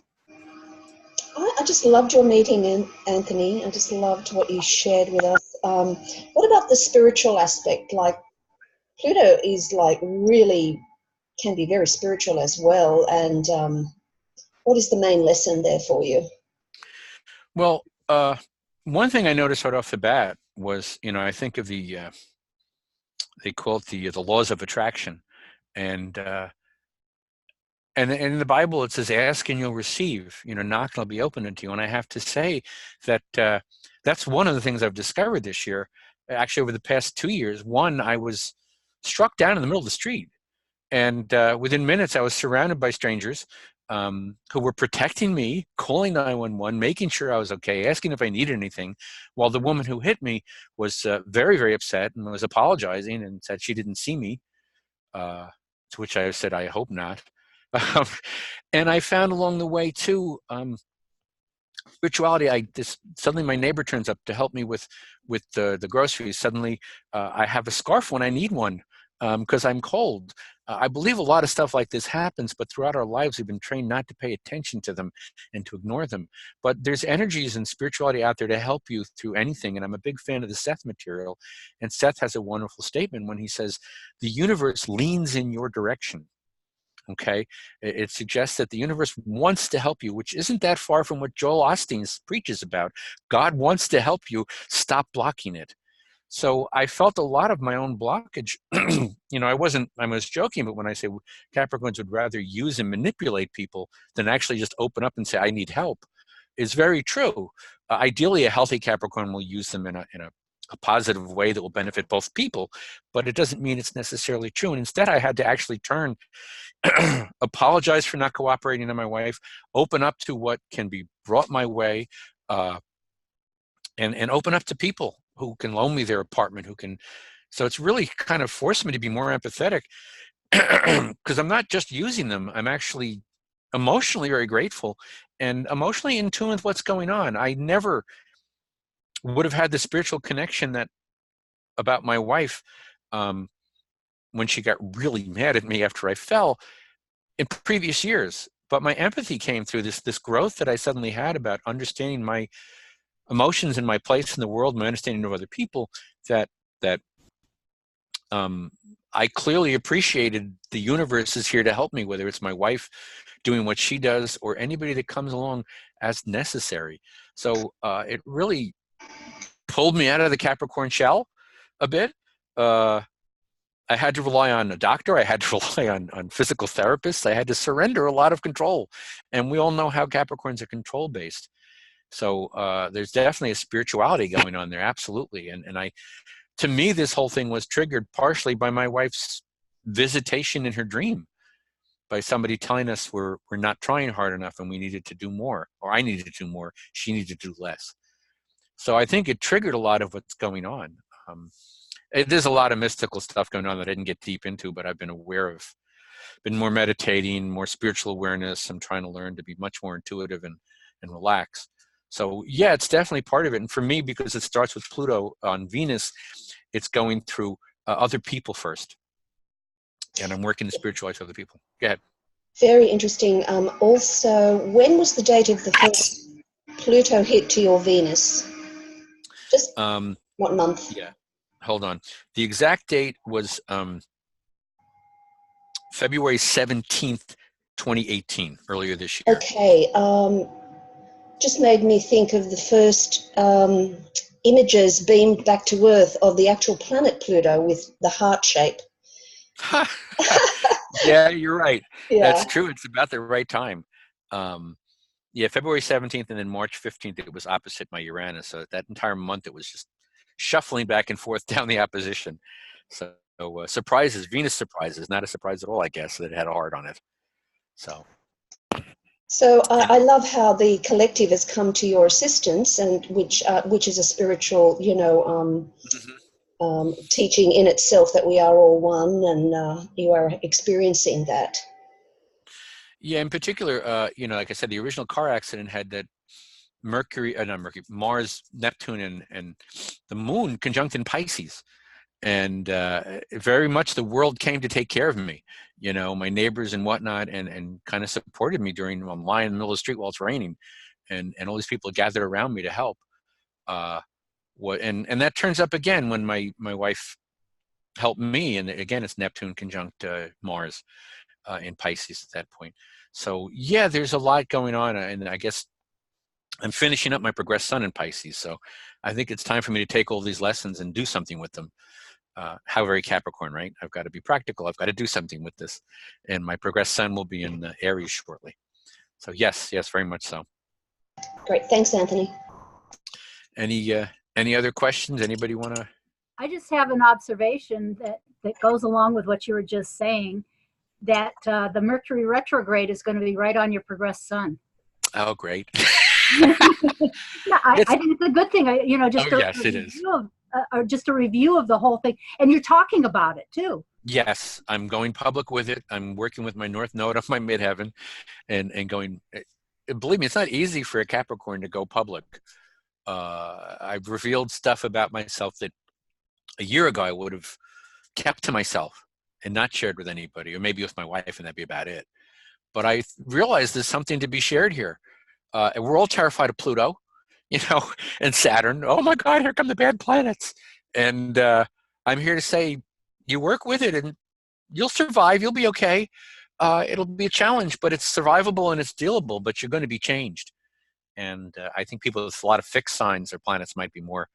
I just loved your meeting, Anthony. I just loved what you shared with us. What about the spiritual aspect? Like, Pluto is like really can be very spiritual as well. And what is the main lesson there for you? Well, one thing I noticed right off the bat was, I think of they call it the laws of attraction, and and in the Bible it says, "Ask and you'll receive." Knock and it'll be opened unto you. And I have to say that that's one of the things I've discovered this year. Actually, over the past 2 years, one, I was struck down in the middle of the street, and within minutes, I was surrounded by strangers who were protecting me, calling 911, making sure I was okay, asking if I needed anything, while the woman who hit me was very, very upset and was apologizing and said she didn't see me, to which I said, I hope not. And I found along the way, too, spirituality. Suddenly my neighbor turns up to help me with the groceries. Suddenly I have a scarf when I need one because I'm cold. I believe a lot of stuff like this happens, but throughout our lives we've been trained not to pay attention to them and to ignore them. But there's energies and spirituality out there to help you through anything. And I'm a big fan of the Seth material. And Seth has a wonderful statement when he says, the universe leans in your direction. Okay, it suggests that the universe wants to help you, which isn't that far from what Joel Osteen preaches about. God wants to help you. Stop blocking it. So I felt a lot of my own blockage. I was joking, but when I say Capricorns would rather use and manipulate people than actually just open up and say, I need help, is very true. Ideally, a healthy Capricorn will use them in a positive way that will benefit both people, but it doesn't mean it's necessarily true. And instead, I had to actually turn, apologize for not cooperating to my wife, open up to what can be brought my way, and open up to people who can loan me their apartment, so it's really kind of forced me to be more empathetic because I'm not just using them. I'm actually emotionally very grateful and emotionally in tune with what's going on. I never would have had the spiritual connection about my wife when she got really mad at me after I fell in previous years. But my empathy came through this growth that I suddenly had about understanding my emotions and my place in the world, my understanding of other people, that I clearly appreciated the universe is here to help me, whether it's my wife doing what she does or anybody that comes along as necessary. So it really pulled me out of the Capricorn shell a bit. I had to rely on a doctor. I had to rely on physical therapists. I had to surrender a lot of control. And we all know how Capricorns are control-based. So there's definitely a spirituality going on there, absolutely. And to me, this whole thing was triggered partially by my wife's visitation in her dream, by somebody telling us we're not trying hard enough and we needed to do more, or I needed to do more, she needed to do less. So I think it triggered a lot of what's going on. There's a lot of mystical stuff going on that I didn't get deep into, but I've been aware of, been more meditating, more spiritual awareness. I'm trying to learn to be much more intuitive and relax. So yeah, it's definitely part of it. And for me, because it starts with Pluto on Venus, it's going through other people first. And I'm working to spiritualize other people. Go ahead. Very interesting. Also, when was the date of the first Pluto hit to your Venus? Just what month? Yeah, hold on. The exact date was February 17th, 2018, earlier this year. Okay. Just made me think of the first images beamed back to Earth of the actual planet Pluto with the heart shape. Yeah, you're right. Yeah. That's true. It's about the right time. Yeah, February 17th and then March 15th, it was opposite my Uranus. So that entire month, it was just shuffling back and forth down the opposition. So surprises, Venus surprises, not a surprise at all, I guess, that it had a heart on it. So Yeah. I love how the collective has come to your assistance, and which is a spiritual, teaching in itself, that we are all one, and you are experiencing that. Yeah, in particular, like I said, the original car accident had that Mars, Neptune, and the moon conjunct in Pisces. And very much the world came to take care of me, my neighbors and whatnot, and kind of supported me during, I'm lying in the middle of the street while it's raining, and all these people gathered around me to help. And that turns up again when my wife helped me, and again, it's Neptune conjunct Mars. in Pisces at that point. So yeah, there's a lot going on, and I guess I'm finishing up my progressed sun in Pisces. So I think it's time for me to take all these lessons and do something with them. How very Capricorn, right? I've got to be practical. I've got to do something with this. And my progressed sun will be in Aries shortly. So yes, very much so. Great. Thanks, Anthony. Any other questions? Anybody want to? I just have an observation that goes along with what you were just saying, that the Mercury retrograde is going to be right on your progressed sun. Oh, great. No, I think it's a good thing. Yes, it is. Or just a review of the whole thing. And you're talking about it too. Yes, I'm going public with it. I'm working with my North Node of my midheaven and going, believe me, it's not easy for a Capricorn to go public. I've revealed stuff about myself that a year ago I would have kept to myself and not shared with anybody, or maybe with my wife, and that'd be about it. But I realized there's something to be shared here. And we're all terrified of Pluto, and Saturn. Oh my God, here come the bad planets. And I'm here to say, you work with it and you'll survive. You'll be okay. It'll be a challenge, but it's survivable and it's dealable, but you're going to be changed. And I think people with a lot of fixed signs or planets might be more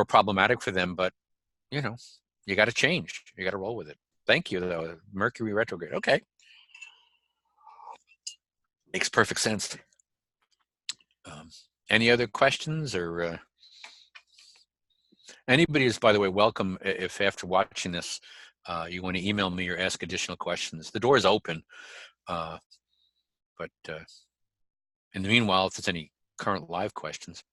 problematic for them, but you got to change. You got to roll with it. Thank you, though. Mercury retrograde. Okay. Makes perfect sense. Any other questions, or anybody is, by the way, welcome if after watching this you want to email me or ask additional questions. The door is open, but in the meanwhile, if there's any current live questions.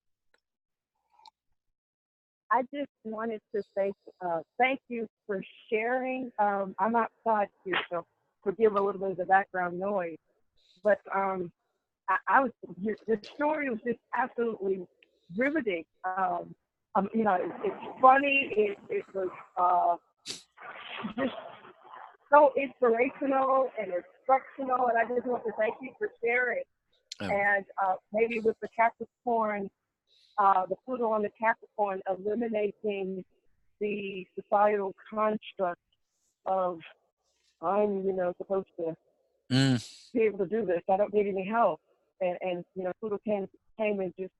I just wanted to say thank you for sharing. I'm outside here, so forgive a little bit of the background noise. But the story was just absolutely riveting. It's funny. It was just so inspirational and instructional, and I just want to thank you for sharing. Oh. And maybe with the Capricorn, the Pluto on the Capricorn, eliminating the societal construct of I'm, supposed to be able to do this. I don't need any help. And Pluto came and just,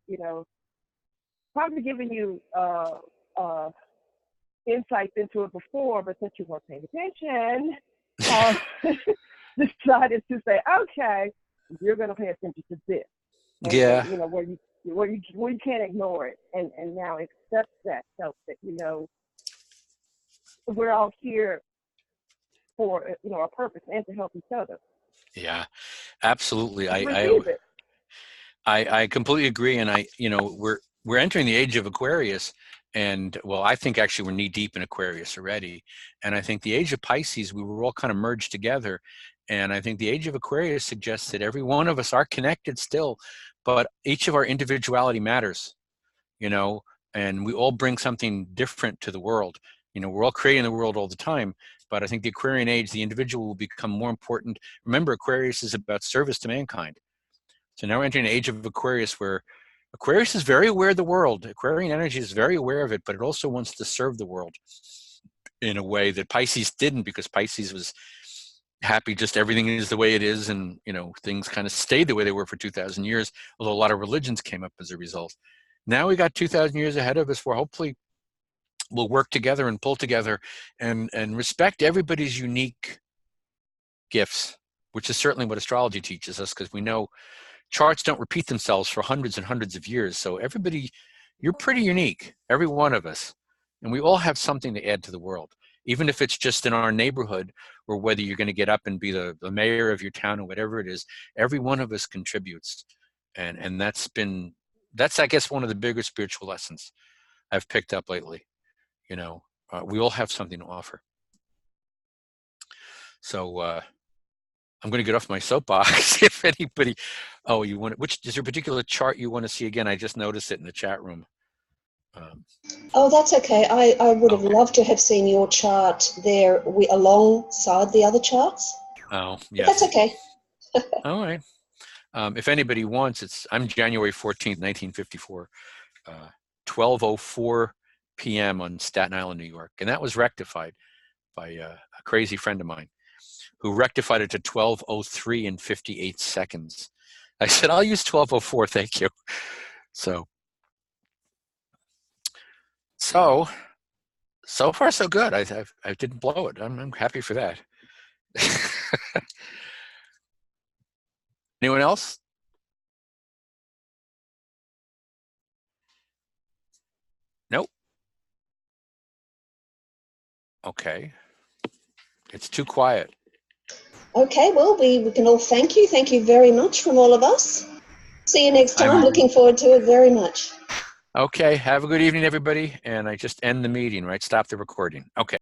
probably giving you insights into it before, but since you weren't paying attention, decided to say, okay, you're going to pay attention to this. And, yeah. Where you can't ignore it, and now accept that, so that we're all here for a purpose and to help each other. Yeah, absolutely. I completely agree, and we're entering the age of Aquarius, and well, I think actually we're knee deep in Aquarius already, and I think the age of Pisces, we were all kind of merged together, and I think the age of Aquarius suggests that every one of us are connected still, but each of our individuality matters, and we all bring something different to the world. We're all creating the world all the time, but I think the Aquarian age, the individual will become more important. Remember, Aquarius is about service to mankind. So now we're entering an age of Aquarius where Aquarius is very aware of the world. Aquarian energy is very aware of it, but it also wants to serve the world in a way that Pisces didn't, because Pisces was happy just everything is the way it is, and things kind of stayed the way they were for 2,000 years, although a lot of religions came up as a result. Now we got 2,000 years ahead of us where hopefully we'll work together and pull together and respect everybody's unique gifts, which is certainly what astrology teaches us, because we know charts don't repeat themselves for hundreds and hundreds of years. So everybody, you're pretty unique, every one of us, and we all have something to add to the world, even if it's just in our neighborhood, or whether you're going to get up and be the mayor of your town or whatever it is. Every one of us contributes, and that's I guess one of the bigger spiritual lessons I've picked up lately. We all have something to offer. So I'm going to get off my soapbox. If anybody, is there a particular chart you want to see again? I just noticed it in the chat room. That's okay. I would have loved to have seen your chart there alongside the other charts. Oh, yes. But that's okay. All right. If anybody wants, I'm January 14th, 1954, 12:04 p.m. on Staten Island, New York. And that was rectified by a crazy friend of mine who rectified it to 12:03 and 58 seconds. I said, I'll use 12:04, thank you. So far so good. I didn't blow it. I'm happy for that. Anyone else? Nope. Okay. It's too quiet. Okay, well, we can all thank you. Thank you very much from all of us. See you next time. Looking forward to it very much. Okay. Have a good evening, everybody. And I just end the meeting, right? Stop the recording. Okay.